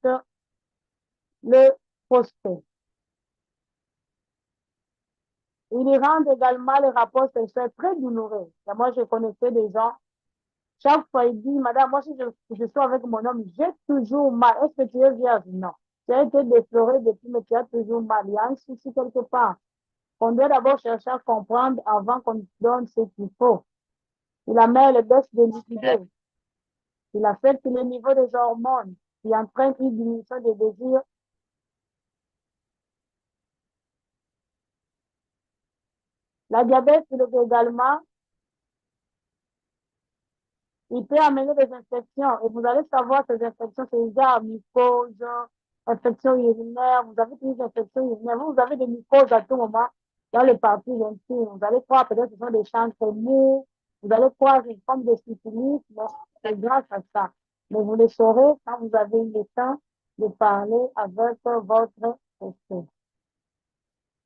[SPEAKER 1] le prospect. Ils rendent également les rapports sexuels très douloureux. Et moi, je connaissais des gens, chaque fois, il dit, madame, moi, si je suis avec mon homme, j'ai toujours mal. Est-ce que tu es vierge? Non. Tu as été défloré depuis, mais tu as toujours mal. Il y a un souci quelque part. On doit d'abord chercher à comprendre avant qu'on donne ce qu'il faut. Il amène le baisse de liquidité. Il affecte le niveau des hormones, qui entraîne une diminution des désirs. La diabète, il est également, il peut amener des infections. Et vous allez savoir ces infections, c'est déjà mycose, infection urinaire. Vous avez des infections urinaires. Vous avez des mycoses à tout moment dans les parties intimes. Vous allez croire peut-être que ce sont des chancres mous. Vous allez croire une forme de syphilis. Mais c'est grâce à ça. Mais vous le saurez quand vous avez eu le temps de parler avec votre esprit.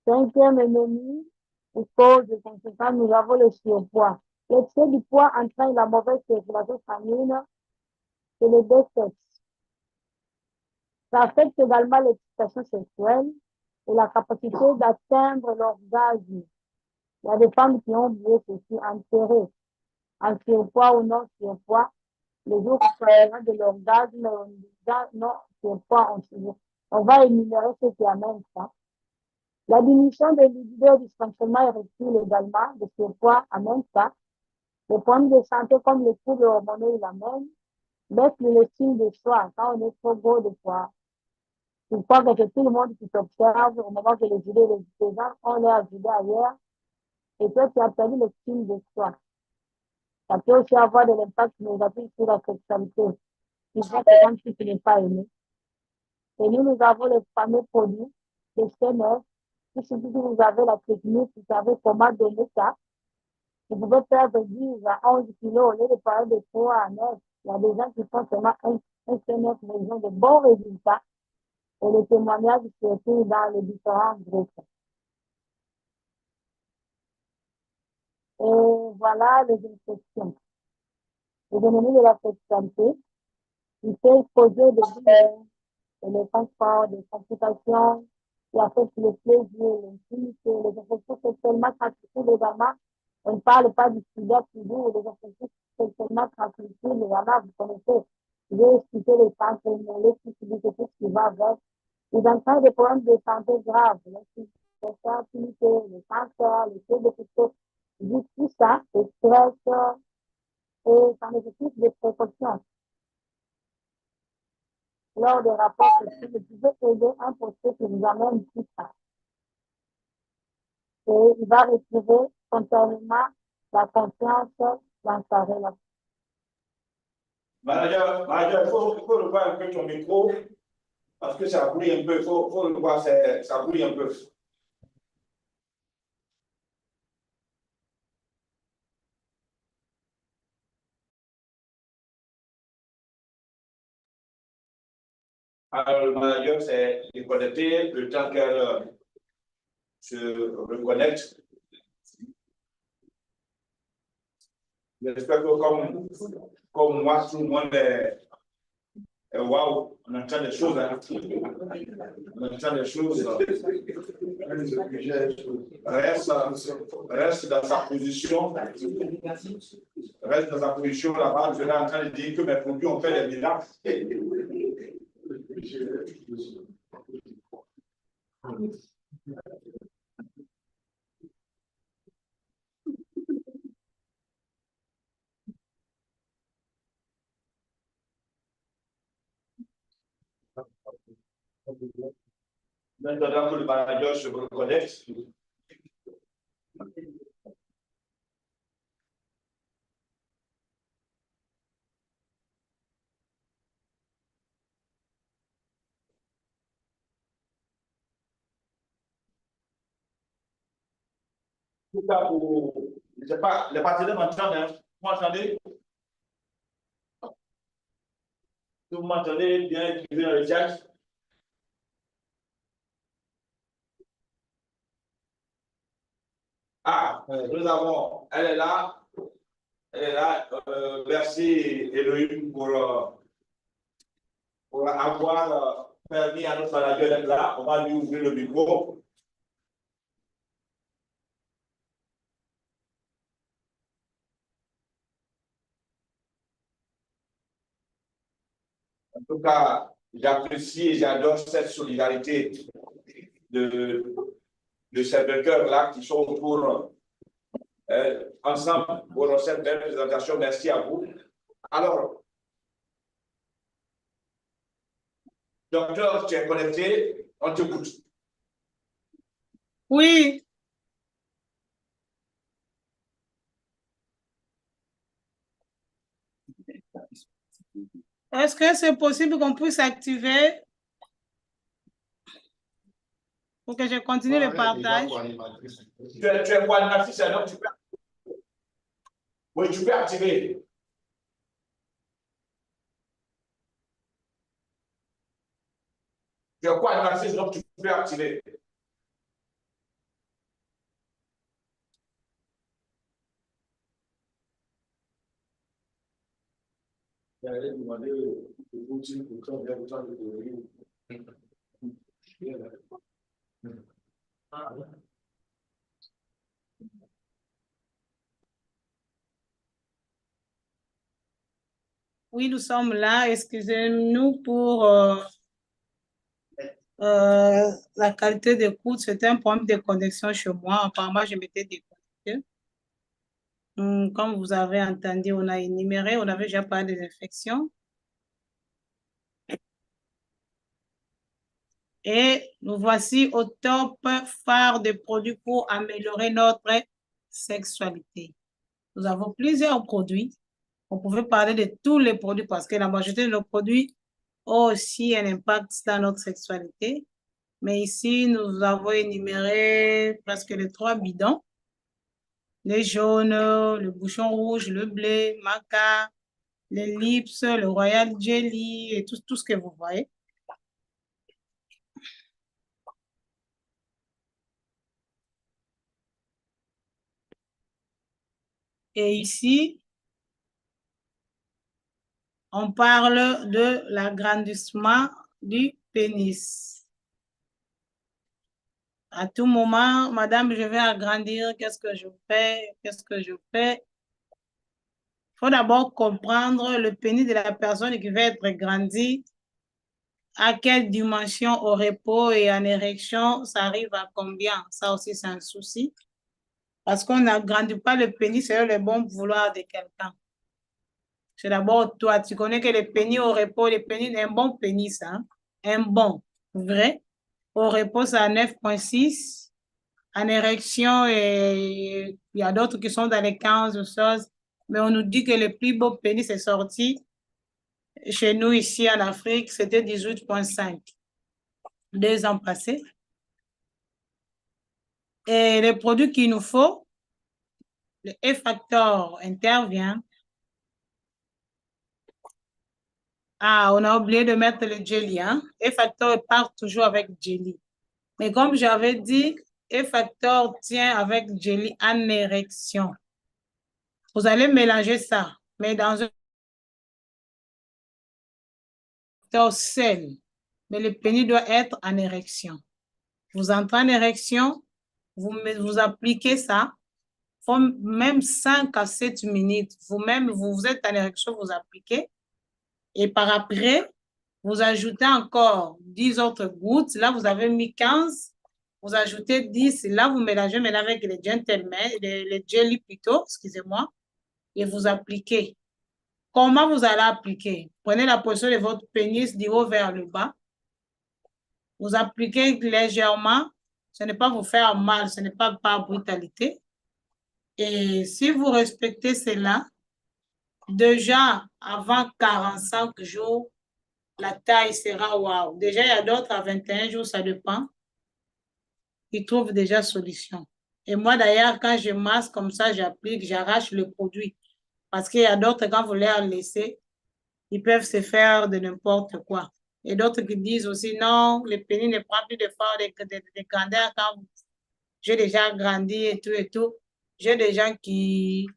[SPEAKER 1] Cinquième ennemi, pour cause de conséquences, nous avons le surpoids. L'excès du poids entraîne la mauvaise circulation sanguine et le désexe. Ça affecte également l'excitation sexuelle et la capacité d'atteindre l'orgasme. Il y a des femmes qui ont oublié ceci, enterrées en surpoids ou non surpoids. Les jours où on de l'orgasme, on dit non surpoids, on va énumérer ce qui amène ça. La diminution des libido du dysfonctionnement érectile également, de surpoids, amène ça. Les problèmes de santé comme les troubles hormonaux, il amène. Baisse de l'estime de soi quand on est trop gros de poids. Il faut que tout le monde qui t'observe au moment que les idées les gens ont l'air d'idées ailleurs et toi tu as perdu l'estime de soi. Ça peut aussi avoir de l'impact négatif sur la sexualité. Tu vois que quand tu n'es pas aimé. Et nous avons les fameux produits, les CNS. Si vous avez la technique, vous savez comment donner ça. Vous pouvez perdre 10 à 11 kilos au lieu de parler de 3 à 9. Il y a des gens qui font seulement un CNS, mais ils ont de bons résultats. Et les témoignages surtout dans les différents groupes. Et voilà les infections. Les ennemis de la sexualité, il peut causer des douleurs, des transports, des complications, qui affectent le plaisir, l'intimité, les infections sexuellement transmissibles également. On ne parle pas du sida toujours, les infections sexuellement transmissibles également, vous connaissez. J'ai expliqué les cancers, les syphilis, tout ce qui va avec. Ils entraînent des problèmes de santé graves, l'infertilité, le cancer, le taux de pétrole. Tout ça, le stress, et ça nécessite des précautions. Lors des rapports sexuels, vous pouvez aider un procès qui vous amène tout ça. Et il va retirer spontanément la confiance dans sa relation.
[SPEAKER 2] Manager, il faut revoir un peu ton micro parce que ça brûle un peu. Il faut revoir, ça brûle un peu. Alors, le manager, c'est de connecter le temps qu'elle se reconnecte. J'espère que comme moi, tout le monde est waouh, on entend des choses. Hein. On entend des choses. Reste dans sa position. Reste dans sa position là-bas. Je suis en train de dire que mes produits ont fait des miracles. Maintenant que le manager se reconnecte, tout cas, pour, je ne sais pas, les partenaires m'entendent, hein? Vous m'entendez? Vous m'entendez bien, écrivez dans le chat. Ah, nous avons, elle est là. Merci Elohim pour avoir permis à notre manager d'être là. On va lui ouvrir le micro. En tout cas, j'apprécie et j'adore cette solidarité de ces deux cœurs-là qui sont autour ensemble pour cette belle présentation. Merci à vous. Alors, docteur, tu es connecté, on t'écoute.
[SPEAKER 3] Oui. Est-ce que c'est possible qu'on puisse activer pour que je continue le partage?
[SPEAKER 2] Tu es quoi, animatrice, donc tu peux... Oui, tu peux activer. Tu es quoi, animatrice, donc tu peux activer. J'allais demander l'outil pour qu'on ait autant de théorie.
[SPEAKER 3] Oui, nous sommes là. Excusez-nous pour la qualité d'écoute. C'était un problème de connexion chez moi. Apparemment, je m'étais déconnectée. Comme vous avez entendu, on a énuméré, on avait déjà parlé des infections. Et nous voici au top phare des produits pour améliorer notre sexualité. Nous avons plusieurs produits. On pouvait parler de tous les produits parce que la majorité de nos produits ont aussi un impact dans notre sexualité. Mais ici, nous avons énuméré presque les 3 bidons. Les jaunes, le bouchon rouge, le blé, maca, les lips, le royal jelly et tout ce que vous voyez. Et ici, on parle de l'agrandissement du pénis. À tout moment, madame, je vais agrandir, qu'est-ce que je fais? Qu'est-ce que je fais? Il faut d'abord comprendre le pénis de la personne qui va être grandi, à quelle dimension au repos et en érection, ça arrive à combien? Ça aussi, c'est un souci. Parce qu'on n'agrandit pas le pénis selon le bon vouloir de quelqu'un. C'est d'abord toi, tu connais que le pénis au repos, le pénis, un bon pénis, hein? Un bon, vrai. Au repos, c'est à 9,6. En érection, et il y a d'autres qui sont dans les 15 ou 16. Mais on nous dit que le plus beau pénis est sorti chez nous ici en Afrique, c'était 18,5. 2 ans passés. Et les produits qu'il nous faut, le F-Factor intervient. Ah, on a oublié de mettre le jelly, hein? F-Factor part toujours avec jelly. Mais comme j'avais dit, F-Factor tient avec jelly en érection. Vous allez mélanger ça, mais dans un seul. Mais le pénis doit être en érection. Vous entrez en érection, vous appliquez ça, même 5 à 7 minutes. Vous-même, vous êtes en érection, vous appliquez. Et par après, vous ajoutez encore 10 autres gouttes. Là, vous avez mis 15. Vous ajoutez 10. Là, vous mélangez maintenant avec les gentlemen, les jelly plutôt, excusez-moi, et vous appliquez. Comment vous allez appliquer? Prenez la position de votre pénis du haut vers le bas. Vous appliquez légèrement. Ce n'est pas vous faire mal, ce n'est pas par brutalité. Et si vous respectez cela, déjà avant 45 jours, la taille sera wow. Déjà, il y a d'autres à 21 jours, ça dépend. Ils trouvent déjà solution. Et moi, d'ailleurs, quand je masse comme ça, j'applique, j'arrache le produit. Parce qu'il y a d'autres, quand vous les laissez, ils peuvent se faire de n'importe quoi. Et d'autres qui disent aussi, non, le pénis ne prend plus d'effort de grandeur quand j'ai déjà grandi et tout et tout. J'ai des gens qui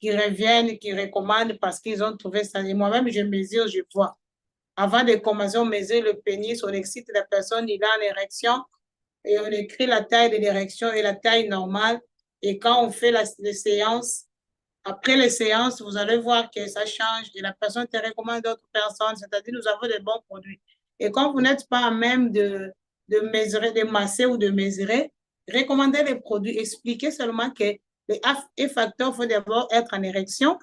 [SPEAKER 3] reviennent, qui recommandent parce qu'ils ont trouvé ça. Et moi-même, je mesure, je vois. Avant de commencer, on mesure le pénis, on excite la personne, il a une érection et on écrit la taille de l'érection et la taille normale. Et quand on fait les séances, après les séances, vous allez voir que ça change et la personne te recommande d'autres personnes, c'est-à-dire nous avons des bons produits. Et quand vous n'êtes pas à même de mesurer, de masser ou de mesurer, recommandez les produits, expliquez seulement que les facteurs, il faut d'abord être en érection.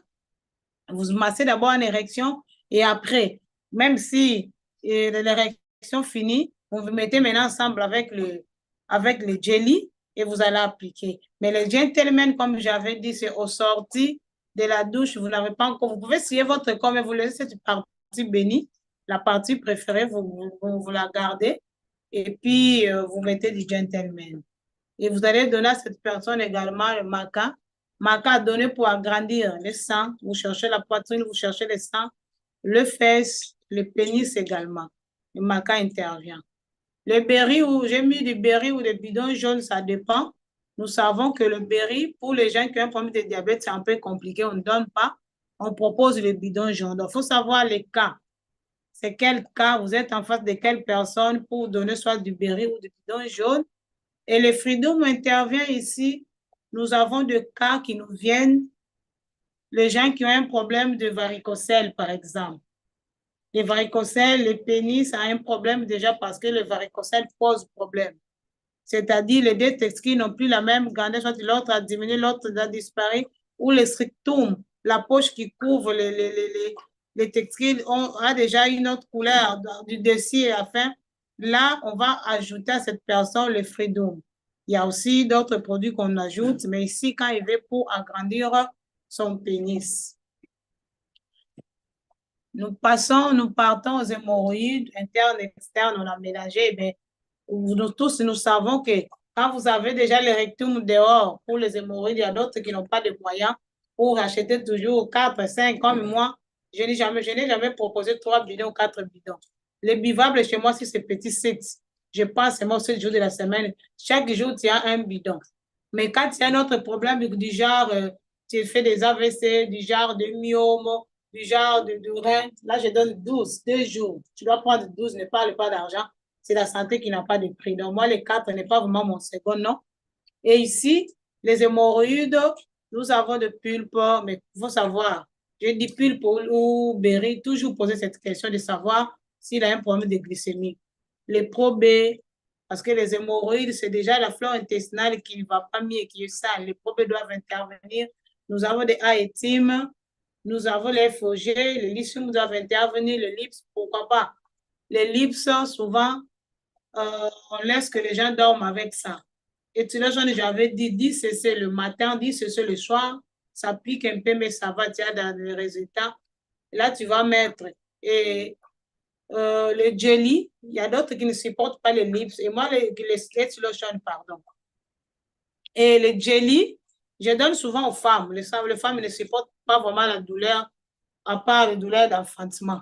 [SPEAKER 3] Vous massez d'abord en érection et après, même si l'érection finit, vous vous mettez maintenant ensemble avec le jelly et vous allez appliquer. Mais le gentleman, comme j'avais dit, c'est au sorti de la douche. Vous n'avez pas encore, vous pouvez scier votre corps, mais vous laissez cette partie bénie. La partie préférée, vous la gardez et puis vous mettez du gentleman. Et vous allez donner à cette personne également le maca. Maca à donner pour agrandir le sang. Vous cherchez la poitrine, vous cherchez le sang, le fesse, le pénis également. Le maca intervient. Le berry, j'ai mis du berry ou du bidon jaune, ça dépend. Nous savons que le berry, pour les gens qui ont un problème de diabète, c'est un peu compliqué, on ne donne pas. On propose le bidon jaune. Donc, il faut savoir les cas. C'est quel cas, vous êtes en face de quelle personne pour donner soit du berry ou du bidon jaune. Et le freedom intervient ici. Nous avons des cas qui nous viennent, les gens qui ont un problème de varicocèle, par exemple. Les varicocèles, le pénis a un problème déjà parce que le varicocèle pose problème. C'est-à-dire les deux testicules n'ont plus la même grandeur, soit l'autre a diminué, l'autre a disparu, ou le strictum, la poche qui couvre les testicules a déjà une autre couleur du dessus et à la fin. Là, on va ajouter à cette personne le freedom. Il y a aussi d'autres produits qu'on ajoute, mais ici, quand il veut pour agrandir son pénis. Nous partons aux hémorroïdes internes et externes, on a mélangé. Mais nous tous, nous savons que quand vous avez déjà le rectum dehors pour les hémorroïdes, il y a d'autres qui n'ont pas de moyens pour acheter toujours 4, 5, comme moi. Je n'ai jamais proposé 3 bidons ou 4 bidons. Les bivables chez moi, si c'est petit 7, je pense seulement 7 jours de la semaine. Chaque jour, tu as un bidon. Mais quand il y a un autre problème du genre, tu fais des AVC, du genre de myome, du genre de rein, là, je donne 12, 2 jours. Tu dois prendre 12, ne parle pas d'argent. C'est la santé qui n'a pas de prix. Donc, moi, les 4 n'est pas vraiment mon second nom. Et ici, les hémorroïdes, nous avons de pulpe, mais il faut savoir, je dis pulpe ou berry, toujours poser cette question de savoir s'il a un problème de glycémie. Les probés, parce que les hémorroïdes, c'est déjà la flore intestinale qui ne va pas mieux, qui est sale. Les probés doivent intervenir. Nous avons des aétimes, nous avons les FOG, les lithium doivent intervenir, le LIPS, pourquoi pas. Les LIPS, souvent, on laisse que les gens dorment avec ça. Et tu vois, j'avais dit 10 cc le matin, 10 cc le soir. Ça pique un peu, mais ça va, tu as dans les résultats. Là, tu vas mettre. Et le jelly, il y a d'autres qui ne supportent pas les lips. Et moi, les sweat lotion, pardon. Et le jelly, je donne souvent aux femmes. Les femmes ne supportent pas vraiment la douleur, à part la douleur d'enfantement.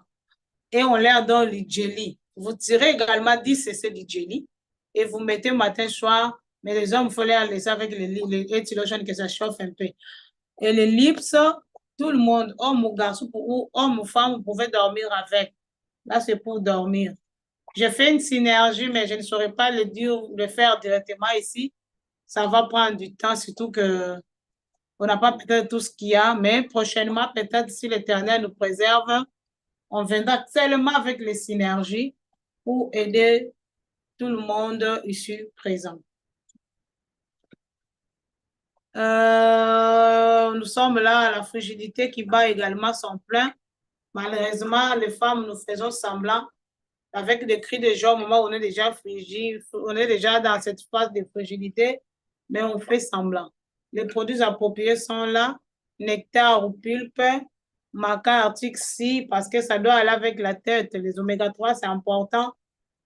[SPEAKER 3] Et on leur donne le jelly. Vous tirez également 10 cc du jelly et vous mettez matin, soir. Mais les hommes, il faut les laisser avec les éthylogènes que ça chauffe un peu. Et les lips, tout le monde, homme ou garçon, ou homme ou femme, vous pouvez dormir avec. Là, c'est pour dormir. J'ai fait une synergie, mais je ne saurais pas le faire directement ici. Ça va prendre du temps, surtout que on n'a pas peut-être tout ce qu'il y a, mais prochainement, peut-être si l'Éternel nous préserve, on viendra seulement avec les synergies pour aider tout le monde ici présent. Nous sommes là à la frigidité qui bat également son plein. Malheureusement, les femmes, nous faisons semblant avec des cris de joie au moment où on est déjà frigide, on est déjà dans cette phase de frigidité, mais on fait semblant. Les produits appropriés sont là, nectar ou pulpe, maca article C, parce que ça doit aller avec la tête. Les oméga 3, c'est important.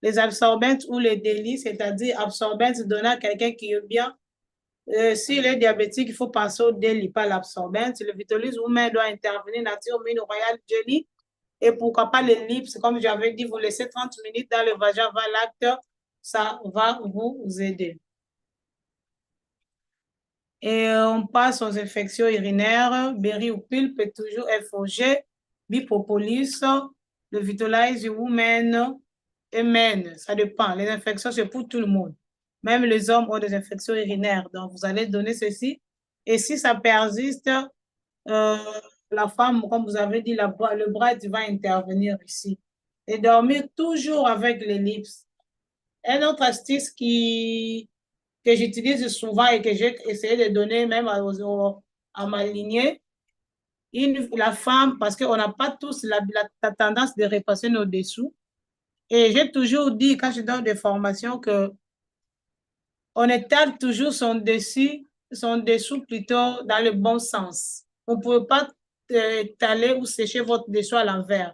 [SPEAKER 3] Les absorbentes ou les délices, c'est-à-dire absorbentes donnant à quelqu'un qui est bien, S'il est diabétique, il faut penser au DELI, pas l'absorbente. Le Vitolis Women doit intervenir nature royal jelly. Et pourquoi pas les lips, comme j'avais dit, vous laissez 30 minutes dans le vagin avant l'acte, ça va vous aider. Et on passe aux infections urinaires. Berry ou pile peut toujours FOG, Bipropolis, le Vitalize Women et Men. Ça dépend. Les infections, c'est pour tout le monde. Même les hommes ont des infections urinaires. Donc, vous allez donner ceci. Et si ça persiste, la femme, comme vous avez dit, le bras va intervenir ici. Et dormir toujours avec les lips. Un autre astuce que j'utilise souvent et que j'ai essayé de donner même à ma lignée, la femme, parce qu'on n'a pas tous la tendance de repasser nos dessous. Et j'ai toujours dit, quand je donne des formations, que on étale toujours son dessous plutôt dans le bon sens. On ne peut pas étaler ou sécher votre dessous à l'envers.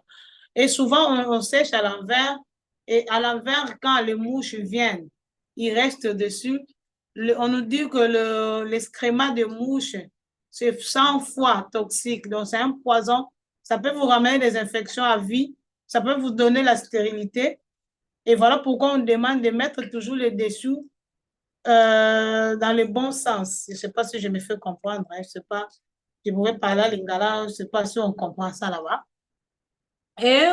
[SPEAKER 3] Et souvent, on sèche à l'envers. Et à l'envers, quand les mouches viennent, ils restent dessus. On nous dit que l'excrément de mouche, c'est 100 fois toxique. Donc, c'est un poison. Ça peut vous ramener des infections à vie. Ça peut vous donner la stérilité. Et voilà pourquoi on demande de mettre toujours les dessous dans le bon sens. Je ne sais pas si je me fais comprendre. Hein. Je ne sais pas. Je pourrais parler à Lingala. Je ne sais pas si on comprend ça là-bas. Et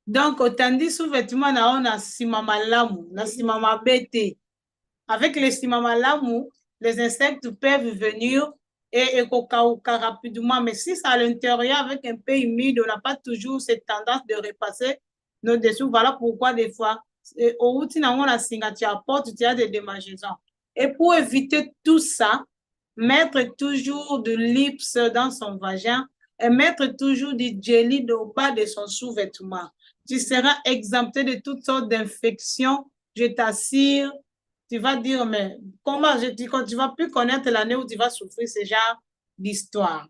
[SPEAKER 3] donc, tandis sous-vêtements, on a simamalamu, na simamabete. Avec les simamalamu, les insectes peuvent venir et kokauka rapidement. Mais si c'est à l'intérieur, avec un peu humide, on n'a pas toujours cette tendance de repasser nos dessous. Voilà pourquoi des fois, au routine, on a signature porte, tu as des démangeaisons. Et pour éviter tout ça, mettre toujours de lips dans son vagin et mettre toujours du jelly au bas de son sous-vêtement. Tu seras exempté de toutes sortes d'infections, je t'assure. Tu vas dire, mais comment quand tu vas plus connaître l'année où tu vas souffrir ce genre d'histoire.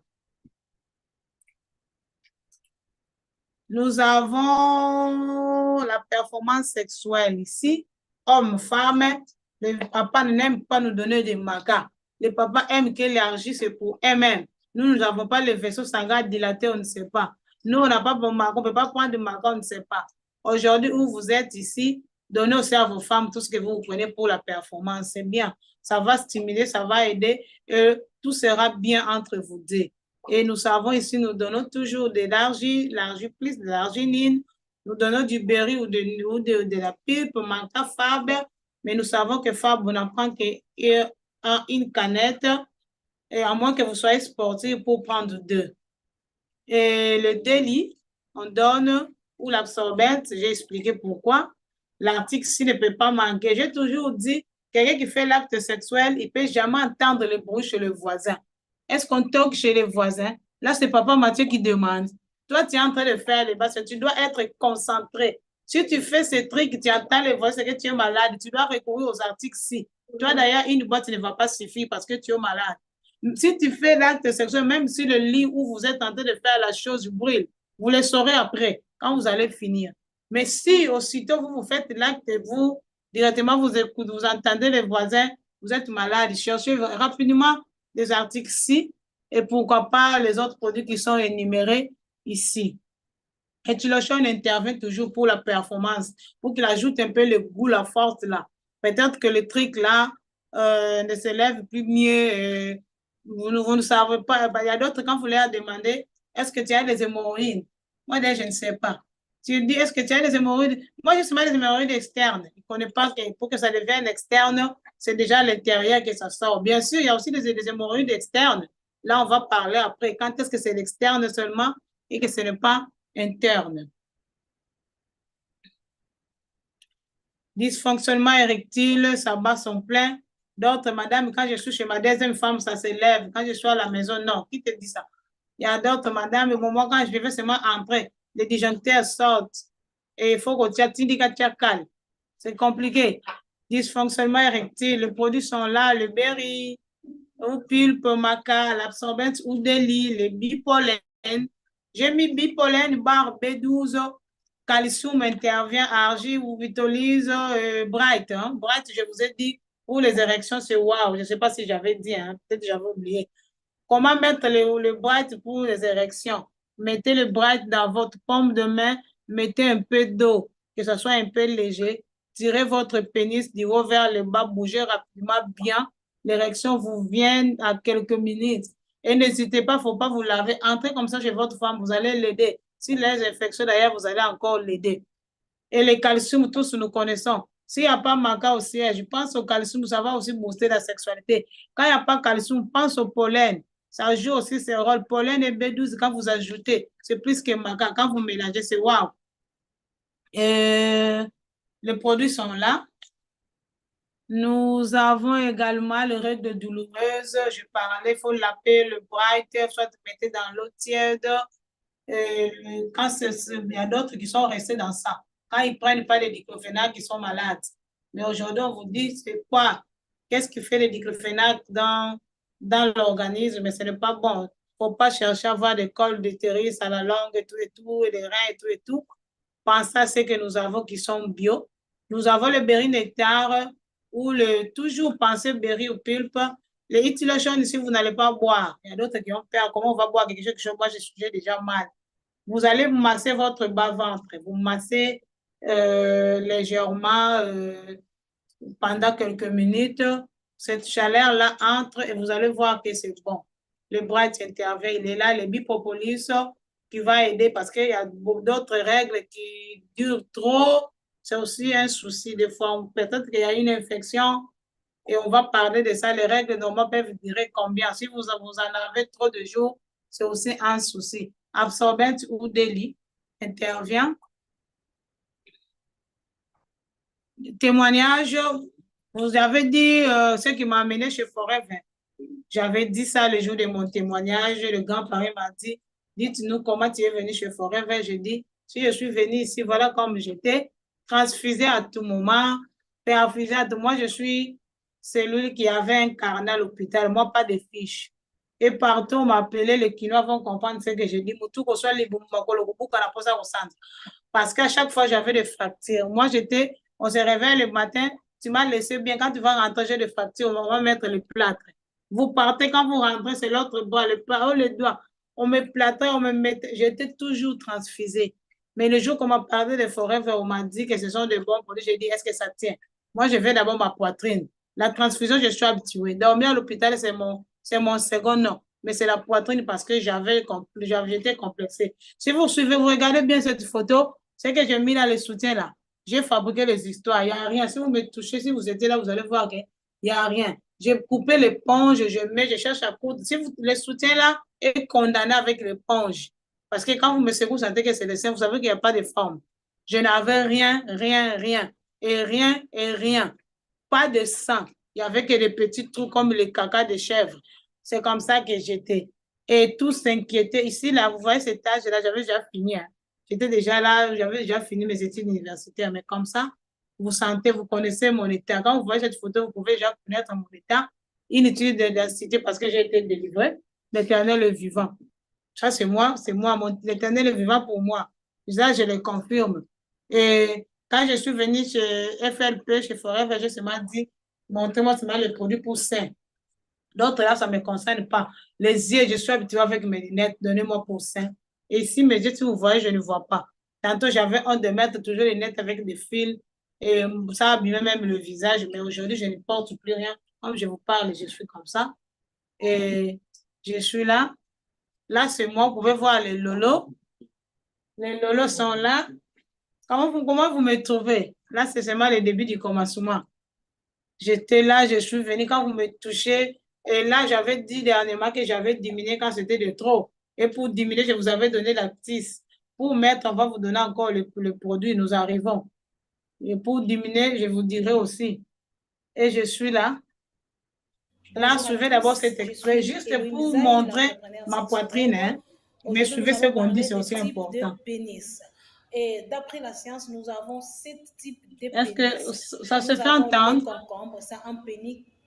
[SPEAKER 3] Nous avons la performance sexuelle ici. Hommes, femmes, les papas n'aiment pas nous donner des marqueurs. Les papas aiment que l'énergie, c'est pour eux-mêmes. Nous n'avons pas les vaisseaux sanguins dilatés, on ne sait pas. Nous, on n'a pas de marqueur, on ne peut pas prendre de marqueur, on ne sait pas. Aujourd'hui, où vous êtes ici, donnez aussi à vos femmes tout ce que vous prenez pour la performance. C'est bien. Ça va stimuler, ça va aider et tout sera bien entre vous deux. Et nous savons ici, nous donnons toujours de l'argile plus de l'arginine. Nous donnons du berry ou de la pulpe, manca Faber. Mais nous savons que Faber n'en prend qu'une canette. Et à moins que vous soyez sportif pour prendre 2. Et le délit, on donne, ou l'absorbente, j'ai expliqué pourquoi. L'article 6 ne peut pas manquer. J'ai toujours dit, quelqu'un qui fait l'acte sexuel, il ne peut jamais entendre le bruit chez le voisin. Est-ce qu'on toque chez les voisins? Là, c'est Papa Mathieu qui demande. Toi, tu es en train de faire les basses, tu dois être concentré. Si tu fais ce truc, tu entends les voisins que tu es malade, tu dois recourir aux articles 6. Toi, d'ailleurs, une boîte ne va pas suffire parce que tu es malade. Si tu fais l'acte sexuel, même si le lit où vous êtes en train de faire la chose brûle, vous le saurez après, quand vous allez finir. Mais si aussitôt vous faites l'acte et vous, directement, vous entendez les voisins, vous êtes malade, cherchez rapidement des articles ici et pourquoi pas les autres produits qui sont énumérés ici. Et Etulation intervient toujours pour la performance, pour qu'il ajoute un peu le goût, la force là. Peut-être que le truc là ne se lève plus mieux. Vous ne savez pas. Il y a d'autres, quand vous leur demandez, est-ce que tu as des hémorroïdes? Moi, je ne sais pas. Tu dis, est-ce que tu as des hémorroïdes? Moi, je sais pas des hémorroïdes externes. Il ne connaît pas que pour que ça devienne externe, c'est déjà à l'intérieur que ça sort. Bien sûr, il y a aussi des hémorroïdes externes. Là, on va parler après. Quand est-ce que c'est l'externe seulement et que ce n'est pas interne? Dysfonctionnement érectile, ça bat son plein. D'autres, madame, quand je suis chez ma deuxième femme, ça s'élève. Quand je suis à la maison, non. Qui te dit ça? Il y a d'autres, madame, au moment quand je vais seulement entrer, les disjoncteurs sortent. Et il faut que tu dis que tu as calme. C'est compliqué. Dysfonctionnement érectile, les produits sont là, le berry, ou pulpe, maca, l'absorbente ou délit, les bipolènes. J'ai mis bipolène, barre B12, calcium intervient, argile ou vitolyse, bright. Hein? Bright, je vous ai dit, Pour les érections, c'est waouh. Je ne sais pas si j'avais dit, hein, peut-être que j'avais oublié. Comment mettre le bright pour les érections? Mettez le bright dans votre paume de main, mettez un peu d'eau, que ce soit un peu léger. Tirez votre pénis du haut vers le bas, bougez rapidement bien. L'érection vous vient à quelques minutes. Et n'hésitez pas, il ne faut pas vous laver. Entrez comme ça chez votre femme, vous allez l'aider. Si les infections d'ailleurs, vous allez encore l'aider. Et les calcium, tous nous connaissons. S'il n'y a pas manqué au siège, je pense au calcium, ça va aussi booster la sexualité. Quand il n'y a pas de calcium, pense au pollen. Ça joue aussi ses rôles. Pollen et B12, quand vous ajoutez, c'est plus que manquant. Quand vous mélangez, c'est waouh. Les produits sont là. Nous avons également le règle douloureuse. Je parlais, il faut laver le bright, soit mettez dans l'eau tiède. Quand il y a d'autres qui sont restés dans ça. Quand ils ne prennent pas les diclofénac, qui sont malades. Mais aujourd'hui, on vous dit, c'est quoi? Qu'est-ce qui fait les diclofénac dans l'organisme? Mais ce n'est pas bon. Il ne faut pas chercher à avoir des cols d'utérus à la langue et tout, et les reins et tout. Pensez à ce que nous avons qui sont bio. Nous avons le berry nectar ou toujours penser berry ou pulpe. Les éthylation, ici, vous n'allez pas boire. Il y a d'autres qui ont peur. Comment on va boire quelque chose que moi, j'ai déjà mal. Vous allez masser votre bas-ventre. Vous massez légèrement pendant quelques minutes. Cette chaleur-là entre et vous allez voir que c'est bon. Le bright intervient, il est là. Le bipropolis qui va aider parce qu'il y a d'autres règles qui durent trop. C'est aussi un souci des fois. Peut-être qu'il y a une infection et on va parler de ça. Les règles normales peuvent durer combien? Si vous en avez trop de jours, c'est aussi un souci. Absorbente ou délit intervient. Témoignage, vous avez dit ce qui m'a amené chez Forever. J'avais dit ça le jour de mon témoignage. Le grand-parent m'a dit, dites-nous comment tu es venu chez Forever. Je dis, si je suis venu ici, voilà comme j'étais, transfusé à tout moment, perfusé à tout moment. Moi, je suis celui qui avait un carnet à l'hôpital, moi, pas de fiches. Et partout, on m'appelait, les Quinois vont comprendre ce que je dis. Parce qu'à chaque fois, j'avais des fractures. Moi, on se réveille le matin, tu m'as laissé bien. Quand tu vas rentrer, j'ai des fractures, on va mettre le plâtre. Vous partez, quand vous rentrez, c'est l'autre bras, le doigt. On me plâtrait, on me mettait. J'étais toujours transfusée. Mais le jour qu'on m'a parlé de Forever, on m'a dit que ce sont de bons produits. J'ai dit, est-ce que ça tient? Moi, je vais d'abord ma poitrine. La transfusion, je suis habituée. Dormir à l'hôpital, c'est mon second nom. Mais c'est la poitrine parce que j'étais complexée. Si vous suivez, vous regardez bien cette photo, c'est que j'ai mis là le soutien là. J'ai fabriqué les histoires. Il n'y a rien. Si vous me touchez, si vous étiez là, vous allez voir qu'il n'y a rien. J'ai coupé l'éponge, je cherche à coudre. Si le soutien là est condamné avec l'éponge, parce que quand vous me secouez, vous sentez que c'est le sein, vous savez qu'il n'y a pas de forme. Je n'avais rien. Et rien. Pas de sang. Il y avait que des petits trous comme les caca de chèvre. C'est comme ça que j'étais. Et tout s'inquiétait. Ici, là, vous voyez cet âge-là, j'avais déjà fini. Hein. J'étais déjà là, j'avais déjà fini mes études universitaires. Mais comme ça, vous sentez, vous connaissez mon état. Quand vous voyez cette photo, vous pouvez déjà connaître mon état. Une étude d'université parce que j'ai été délivré. L'Éternel est vivant. Ça, c'est moi. L'Éternel est vivant pour moi. Là, je le confirme. Et quand je suis venue chez FLP, chez Forever, je m'a dit, montrez-moi seulement les produits pour seins. D'autres là, ça ne me concerne pas. Les yeux, je suis habituée avec mes lunettes, donnez-moi pour seins. Et ici, mes yeux, si vous voyez, je ne vois pas. Tantôt, j'avais honte de mettre toujours les lunettes avec des fils et ça abîmait même le visage. Mais aujourd'hui, je ne porte plus rien. Comme je vous parle, je suis comme ça. Et je suis là. Là, c'est moi. Vous pouvez voir les lolos. Les lolos sont là. Comment vous me trouvez? Là, c'est seulement le début du commencement. J'étais là, je suis venue quand vous me touchez. Et là, j'avais dit dernièrement que j'avais diminué quand c'était de trop. Et pour diminuer, je vous avais donné la tisse. Pour mettre, on va vous donner encore le produit. Nous arrivons. Et pour diminuer, je vous dirai aussi. Et je suis là. Là, suivez d'abord cet extrait, juste pour montrer ma poitrine. Hein. Mais suivez ce qu'on dit, c'est aussi important.
[SPEAKER 4] Et d'après la science, nous avons 7 types de pénis.
[SPEAKER 3] Est-ce que ça se fait entendre?
[SPEAKER 4] C'est un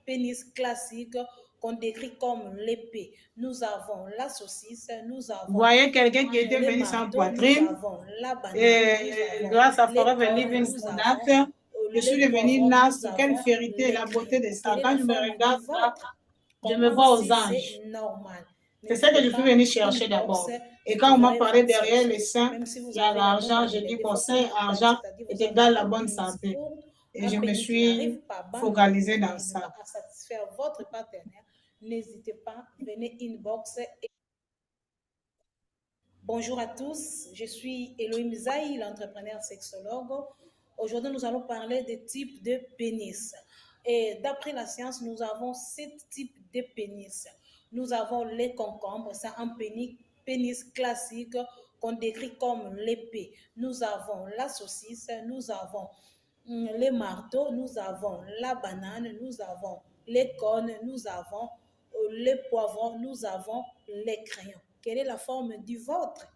[SPEAKER 4] pénis classique qu'on décrit comme l'épée. Nous avons la saucisse, nous avons...
[SPEAKER 3] Vous voyez quelqu'un qui était venu sans poitrine. Et grâce à Forever Living Product, Je suis devenue naze. Quelle vérité, la beauté de ça. Quand je me regarde là, je me vois aux anges. C'est ça que je suis venue chercher d'abord. Et quand on m'a parlé derrière les seins, il y a l'argent, j'ai dit, bon, c'est argent est égal à la bonne santé. Et je me suis focalisée dans ça.
[SPEAKER 4] À satisfaire votre partenaire, n'hésitez pas, venez inbox. Bonjour à tous, je suis Elohim Zaï, l'entrepreneur sexologue. Aujourd'hui, nous allons parler des types de pénis. Et d'après la science, nous avons 7 types de pénis. Nous avons les concombres, c'est un pénis classique qu'on décrit comme l'épée. Nous avons la saucisse, nous avons les marteaux, nous avons la banane, nous avons les cônes, nous avons les poivrons, nous avons les crayons. Quelle est la forme du vôtre?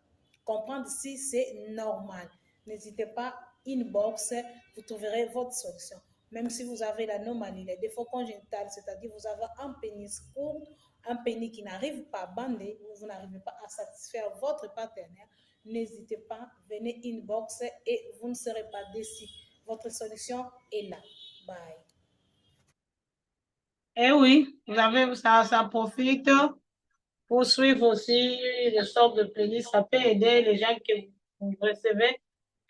[SPEAKER 4] Comprendre si c'est normal. N'hésitez pas, inbox, vous trouverez votre solution. Même si vous avez l'anomalie, les défauts congénitaux, c'est-à-dire vous avez un pénis court, un pénis qui n'arrive pas à bander, ou vous n'arrivez pas à satisfaire votre partenaire, n'hésitez pas, venez inbox et vous ne serez pas déçus. Votre solution est là. Bye.
[SPEAKER 3] Eh oui, vous avez, ça profite pour suivre aussi les sortes de pénis. Ça peut aider les gens que vous recevez.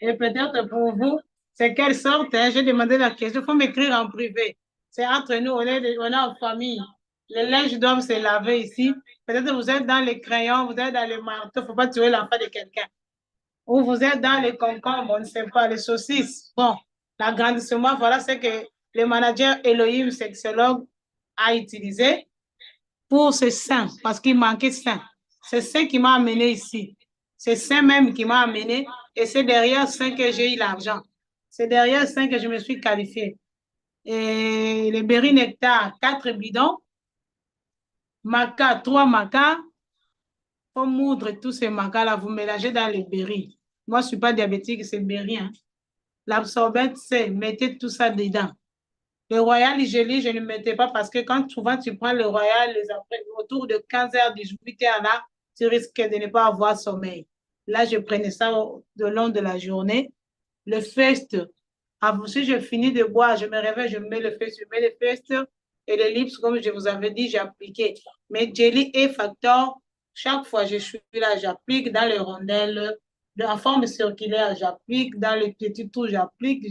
[SPEAKER 3] Et peut-être pour vous, c'est quelle sorte, hein? J'ai demandé la question, il faut m'écrire en privé. C'est entre nous, on est en famille. Les linges doivent se laver ici. Peut-être que vous êtes dans les crayons, vous êtes dans les marteaux, il ne faut pas tuer l'enfant de quelqu'un. Ou vous êtes dans les concombres, on ne sait pas, les saucisses. Bon, l'agrandissement, voilà ce que le manager Elohim, sexologue, a utilisé pour ce sein, parce qu'il manquait sein. C'est ça qui m'a amené ici. C'est ça même qui m'a amené, et c'est derrière ça que j'ai eu l'argent. C'est derrière ça que je me suis qualifiée. Et les berry nectar, 4 bidons, maca, 3 macas, faut moudre tous ces macas-là, vous mélangez dans les berry. Moi, je ne suis pas diabétique, c'est berry. Hein. L'absorbette, c'est, mettez tout ça dedans. Le Royal Jelly, je ne mettais pas parce que quand souvent tu prends le Royal, autour de 15h, 18h, là, tu risques de ne pas avoir sommeil. Là, je prenais ça le long de la journée. Le Fest, si je finis de boire, je me réveille, je mets le Fest, et les lips, comme je vous avais dit, j'ai appliqué. Mais Jelly et Factor, chaque fois je suis là, j'applique dans les rondelles, en forme circulaire, j'applique, dans les petits trous, j'applique.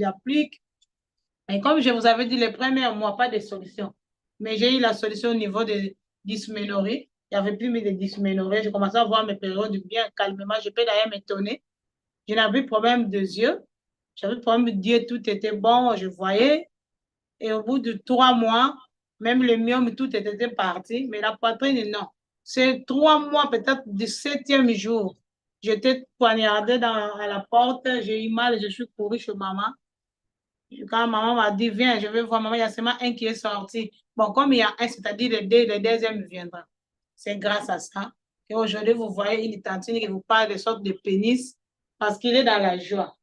[SPEAKER 3] Et comme je vous avais dit, les premiers mois, pas de solution. Mais j'ai eu la solution au niveau de dysménorrhée. Il n'y avait plus de dysménorrhée. J'ai commencé à voir mes périodes bien calmement. Je peux d'ailleurs m'étonner. Je n'avais plus de problème de yeux. J'avais de problème d'yeux, tout était bon, je voyais. Et au bout de 3 mois, même le myome, tout était parti. Mais la poitrine, non. C'est 3 mois, peut-être du 7e jour. J'étais poignardée à la porte. J'ai eu mal, je suis courue chez maman. Quand maman m'a dit, viens, je vais voir maman, il y a seulement un qui est sorti. Bon, comme il y a un, c'est-à-dire le deuxième viendra. C'est grâce à ça qu'aujourd'hui, vous voyez une tantine qui vous parle de sortes de pénis parce qu'il est dans la joie.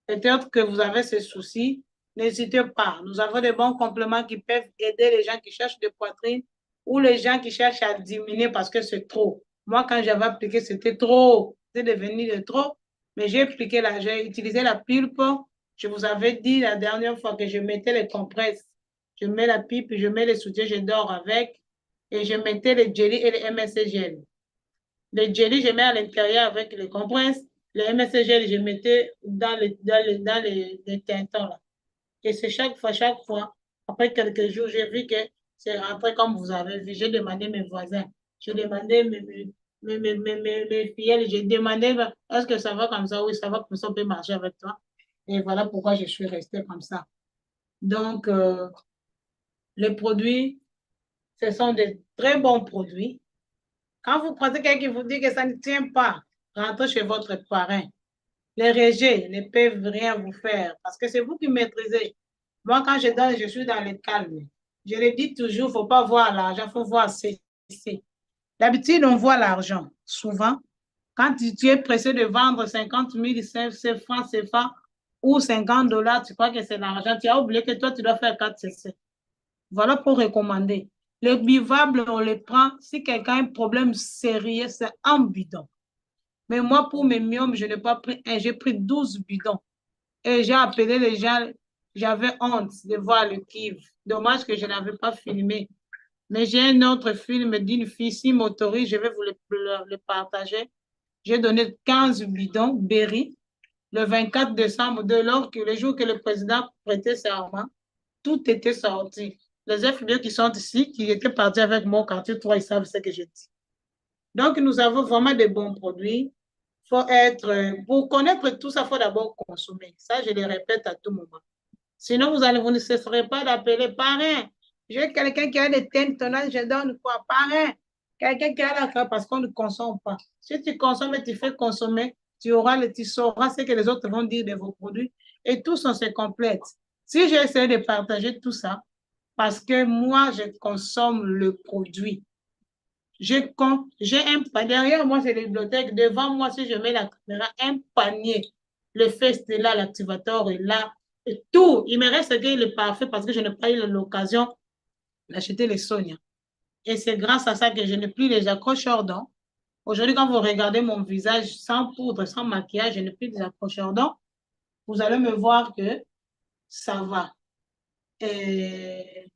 [SPEAKER 3] Peut-être que vous avez ce souci, n'hésitez pas. Nous avons des bons compléments qui peuvent aider les gens qui cherchent des poitrines ou les gens qui cherchent à diminuer parce que c'est trop. Moi, quand j'avais appliqué, c'était trop. C'était devenu de trop. Mais j'ai utilisé la pulpe. Je vous avais dit la dernière fois que je mettais les compresses. Je mets la pipe, je mets les soutiens, je dors avec. Et je mettais les jelly et les MSC gel. Les jelly, je mets à l'intérieur avec les compresses. Les MSC gel, je mettais dans les tintons là. Et c'est chaque fois, après quelques jours, j'ai vu que c'est rentré comme vous avez vu. J'ai demandé mes voisins. J'ai demandé mes filles. J'ai demandé, est-ce que ça va comme ça? Oui, ça va comme ça, on peut marcher avec toi. Et voilà pourquoi je suis restée comme ça. Donc, les produits, ce sont des très bons produits. Quand vous croisez quelqu'un qui vous dit que ça ne tient pas, rentrez chez votre parrain. Les régés ne peuvent rien vous faire parce que c'est vous qui maîtrisez. Moi, quand je donne, je suis dans le calme. Je le dis toujours, il ne faut pas voir l'argent, il faut voir ceci. D'habitude, on voit l'argent. Souvent, quand tu es pressé de vendre 50 000 francs CFA ou 50 $, tu crois que c'est l'argent. Tu as oublié que toi, tu dois faire 4 CC. Voilà pour recommander. Les buvables, on les prend. Si quelqu'un a un problème sérieux, c'est un bidon. Mais moi, pour mes myomes, je n'ai pas pris un, j'ai pris 12 bidons. Et j'ai appelé les gens, J'avais honte de voir le cuivre. Dommage que je n'avais pas filmé. Mais j'ai un autre film d'une fille, si m'autorise, je vais vous le partager. J'ai donné 15 bidons Berry le 24 décembre, le jour que le président prêtait serment. Tout était sorti. Les infirmiers qui sont ici, qui étaient partis avec mon quartier 3, ils savent ce que je dis. Donc, nous avons vraiment de bons produits. Faut être, pour connaître tout ça, il faut d'abord consommer. Ça, je le répète à tout moment. Sinon, vous ne cesserez pas d'appeler parrain. J'ai quelqu'un qui a des tonnage, je donne quoi? Parrain. Quelqu'un qui a la carte parce qu'on ne consomme pas. Si tu consommes et tu fais consommer, tu sauras ce que les autres vont dire de vos produits et tous on se complète. Si j'ai essayé de partager tout ça, parce que moi, je consomme le produit. J'ai un panier. Derrière moi, c'est la bibliothèque. Devant moi, si je mets la caméra, un panier. Le fest est là, l'activateur est là. Et tout. Il me reste le parfait parce que je n'ai pas eu l'occasion d'acheter les Sonia. Et c'est grâce à ça que je n'ai plus les accrocheurs dents. Aujourd'hui, quand vous regardez mon visage sans poudre, sans maquillage, je n'ai plus des accrocheurs dents. Vous allez me voir que ça va. Et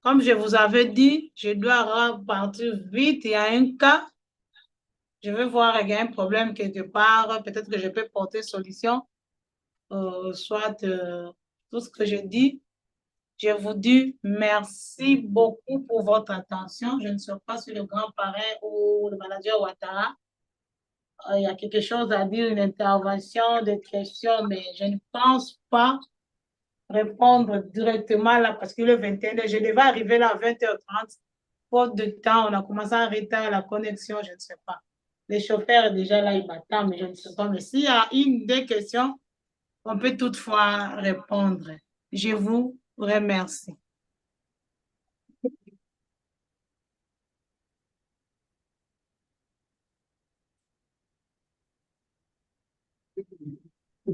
[SPEAKER 3] comme je vous avais dit, je dois repartir vite. Il y a un cas. Je vais voir, il y a un problème quelque part. Peut-être que je peux porter solution. Soit tout ce que je dis. Je vous dis merci beaucoup pour votre attention. Je ne sais pas si le grand parrain ou le manager Ouattara, il y a quelque chose à dire, une intervention, des questions, mais je ne pense pas répondre directement là parce qu'il est 21h. Je devais arriver là à 20h30. Faute de temps, on a commencé à retard la connexion, je ne sais pas. Les chauffeurs, déjà là, ils m'attendent, mais je ne sais pas. Mais s'il y a une des questions, on peut toutefois répondre. Je vous remercie.
[SPEAKER 2] Je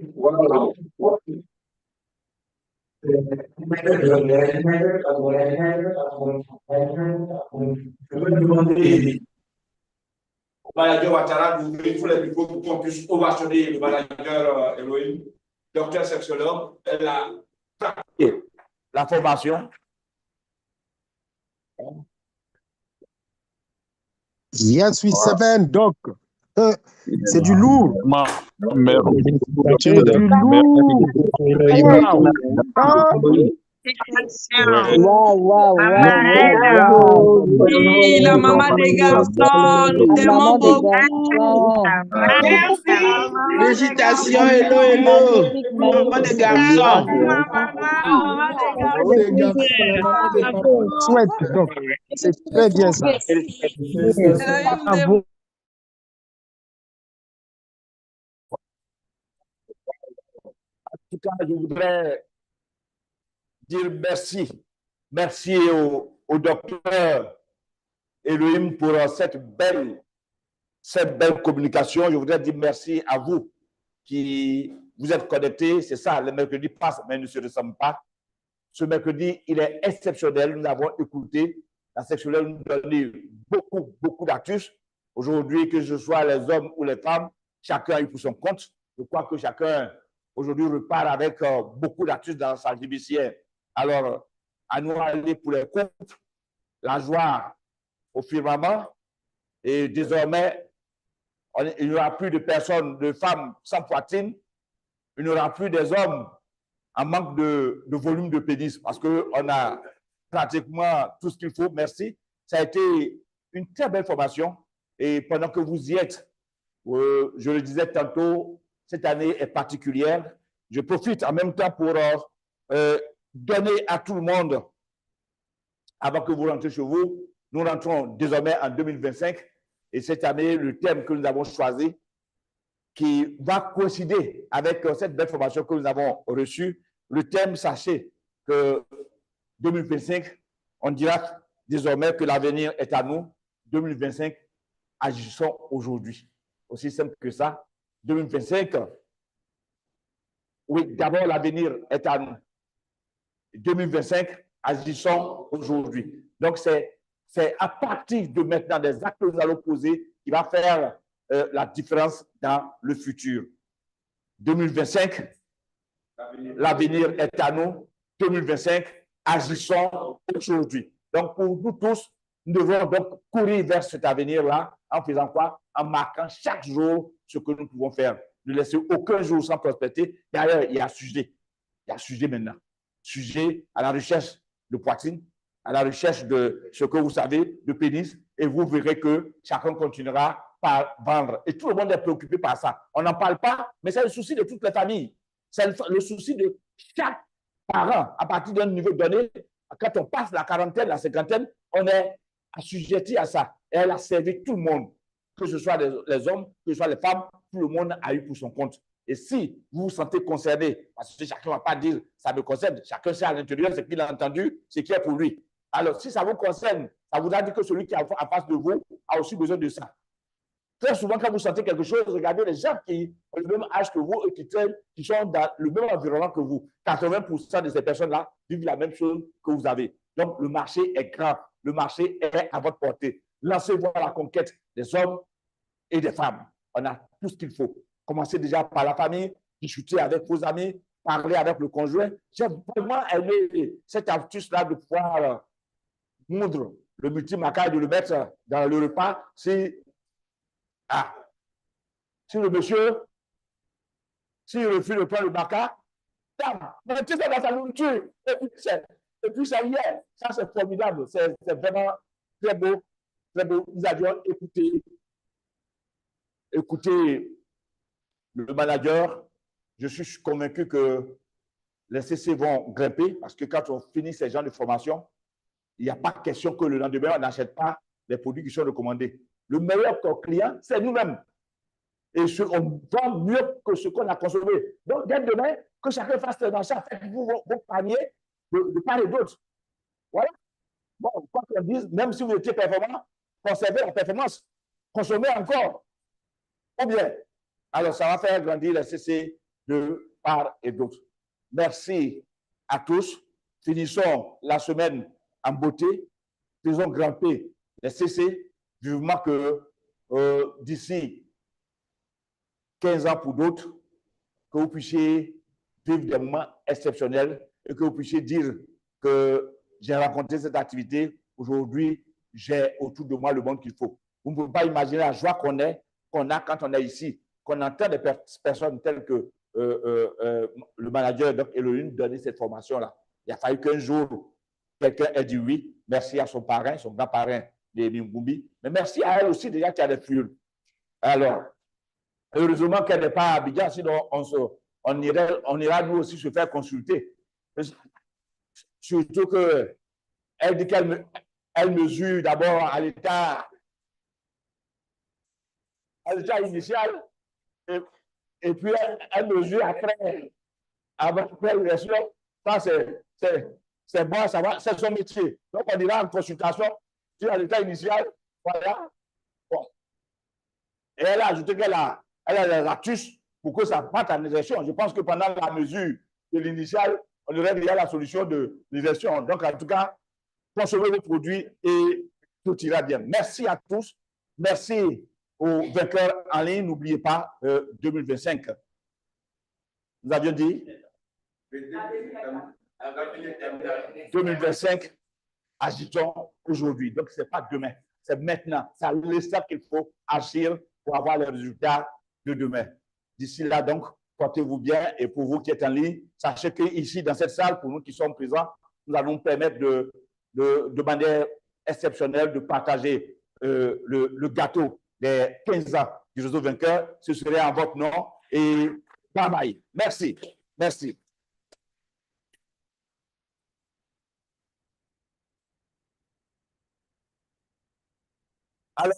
[SPEAKER 2] vais demander au manager Ouattara d'ouvrir tous les micros pour qu'on puisse ovationner le manager Elohim, docteur sexologue. Elle a pratiqué la formation.
[SPEAKER 5] Yes, with 7, Doc. C'est du lourd. C'est du lourd.
[SPEAKER 6] Wow.
[SPEAKER 7] Oui, la maman des garçons, nous t'aimons beaucoup.
[SPEAKER 3] Merci.
[SPEAKER 6] Félicitations, hello. Maman des garçons.
[SPEAKER 5] Chouette, Doc. C'est très bien ça. Bravo.
[SPEAKER 2] En tout cas, je voudrais dire merci. Merci au docteur Elohim pour cette belle communication. Je voudrais dire merci à vous qui vous êtes connectés. C'est ça, le mercredi passe, mais ne se ressemble pas. Ce mercredi, il est exceptionnel. Nous avons écouté la sexuelle nous donner beaucoup d'actus. Aujourd'hui, que ce soit les hommes ou les femmes, chacun a eu pour son compte. Je crois que chacun, aujourd'hui, repart avec beaucoup d'actus dans sa judiciaire. Alors, à nous aller pour les comptes, la joie au firmament. Et désormais, il n'y aura plus de personnes, de femmes sans poitrine. Il n'y aura plus des hommes en manque de volume de pénis parce qu'on a pratiquement tout ce qu'il faut. Merci. Ça a été une très belle formation. Et pendant que vous y êtes, je le disais tantôt, cette année est particulière. Je profite en même temps pour donner à tout le monde, avant que vous rentrez chez vous, nous rentrons désormais en 2025. Et cette année, le thème que nous avons choisi, qui va coïncider avec cette belle formation que nous avons reçue, le thème, sachez que 2025, on dira désormais que l'avenir est à nous. 2025, agissons aujourd'hui. Aussi simple que ça. 2025, oui, d'abord l'avenir est à nous. 2025, agissons aujourd'hui. Donc, c'est à partir de maintenant des actes que nous allons poser qui va faire la différence dans le futur. 2025, L'avenir est à nous. 2025, agissons aujourd'hui. Donc, pour nous tous, nous devons donc courir vers cet avenir-là en faisant quoi? En marquant chaque jour ce que nous pouvons faire. Ne laisser aucun jour sans prospérité. D'ailleurs, il y a sujet. Il y a sujet maintenant. Sujet à la recherche de poitrine, à la recherche de ce que vous savez, de pénis, et vous verrez que chacun continuera par vendre. Et tout le monde est préoccupé par ça. On n'en parle pas, mais c'est le souci de toutes les familles. C'est le souci de chaque parent. À partir d'un niveau donné, quand on passe la quarantaine, la cinquantaine, on est assujetti à ça. Et elle a servi tout le monde, que ce soit les hommes, que ce soit les femmes, tout le monde a eu pour son compte. Et si vous vous sentez concerné, parce que chacun ne va pas dire ça me concerne, chacun sait à l'intérieur ce qu'il a entendu, ce qui est pour lui. Alors, si ça vous concerne, ça voudra dire que celui qui est en face de vous a aussi besoin de ça. Très souvent, quand vous sentez quelque chose, regardez les gens qui ont le même âge que vous et qui sont dans le même environnement que vous. 80% de ces personnes-là vivent la même chose que vous avez. Donc, le marché est grand. Le marché est à votre portée. Lancez-vous à la conquête des hommes et des femmes. On a tout ce qu'il faut. Commencez déjà par la famille, discuter avec vos amis, parler avec le conjoint. J'ai vraiment aimé cette astuce-là de pouvoir moudre le multimaca et de le mettre dans le repas. Si le monsieur, s'il refuse de prendre le maca, mettez ça dans sa nourriture. Et puis ça y est. Ça, c'est formidable. C'est vraiment très beau. Très beau. Nous avions écouté le manager. Je suis convaincu que les CC vont grimper parce que quand on finit ces genres de formation, il n'y a pas question que le lendemain, on n'achète pas les produits qui sont recommandés. Le meilleur client, c'est nous-mêmes. Et on vend mieux que ce qu'on a consommé. Donc, dès demain, que chacun fasse ses achats, faites-vous vos paniers de part et d'autre. Voilà. Bon, quoi qu'on dise, même si vous étiez performant, conservez la performance. Consommez encore. Ou bien, alors ça va faire grandir la CC de part et d'autre. Merci à tous. Finissons la semaine en beauté. Faisons grimper les CC. Vivement que d'ici 15 ans pour d'autres, que vous puissiez vivre des moments exceptionnels et que vous puissiez dire que j'ai rencontré cette activité. Aujourd'hui, j'ai autour de moi le monde qu'il faut. Vous ne pouvez pas imaginer la joie qu'on a quand on est ici, qu'on entend des personnes telles que le manager et le donner cette formation-là. Il a fallu qu'un jour, quelqu'un ait dit oui. Merci à son parrain, son grand-parrain, de Mingumbi. Mais merci à elle aussi déjà qui a des fuels. Alors, heureusement qu'elle n'est pas à Abidjan, sinon on ira nous aussi se faire consulter. Surtout qu'elle dit qu'elle mesure d'abord à l'état initial et puis elle mesure après l'élection. Ça, c'est bon, ça va, c'est son métier. Donc, on ira en consultation sur l'état initial. Voilà. Bon. Et elle a ajouté qu'elle a des astuces pour que ça parte en élection. Je pense que pendant la mesure de l'initial, on aurait déjà la solution de l'élection. Donc, en tout cas, consommez vos produits et tout ira bien. Merci à tous. Merci aux vainqueurs en ligne. N'oubliez pas 2025. Nous avions dit 2025, agissons aujourd'hui. Donc, ce n'est pas demain, c'est maintenant. C'est à l'instant qu'il faut agir pour avoir les résultats de demain. D'ici là, donc, portez-vous bien. Et pour vous qui êtes en ligne, sachez qu'ici, dans cette salle, pour nous qui sommes présents, nous allons permettre de manière exceptionnelle de partager le gâteau des 15 ans du réseau vainqueur. Ce serait en votre nom. Et bye bye. Merci. Merci. Alors,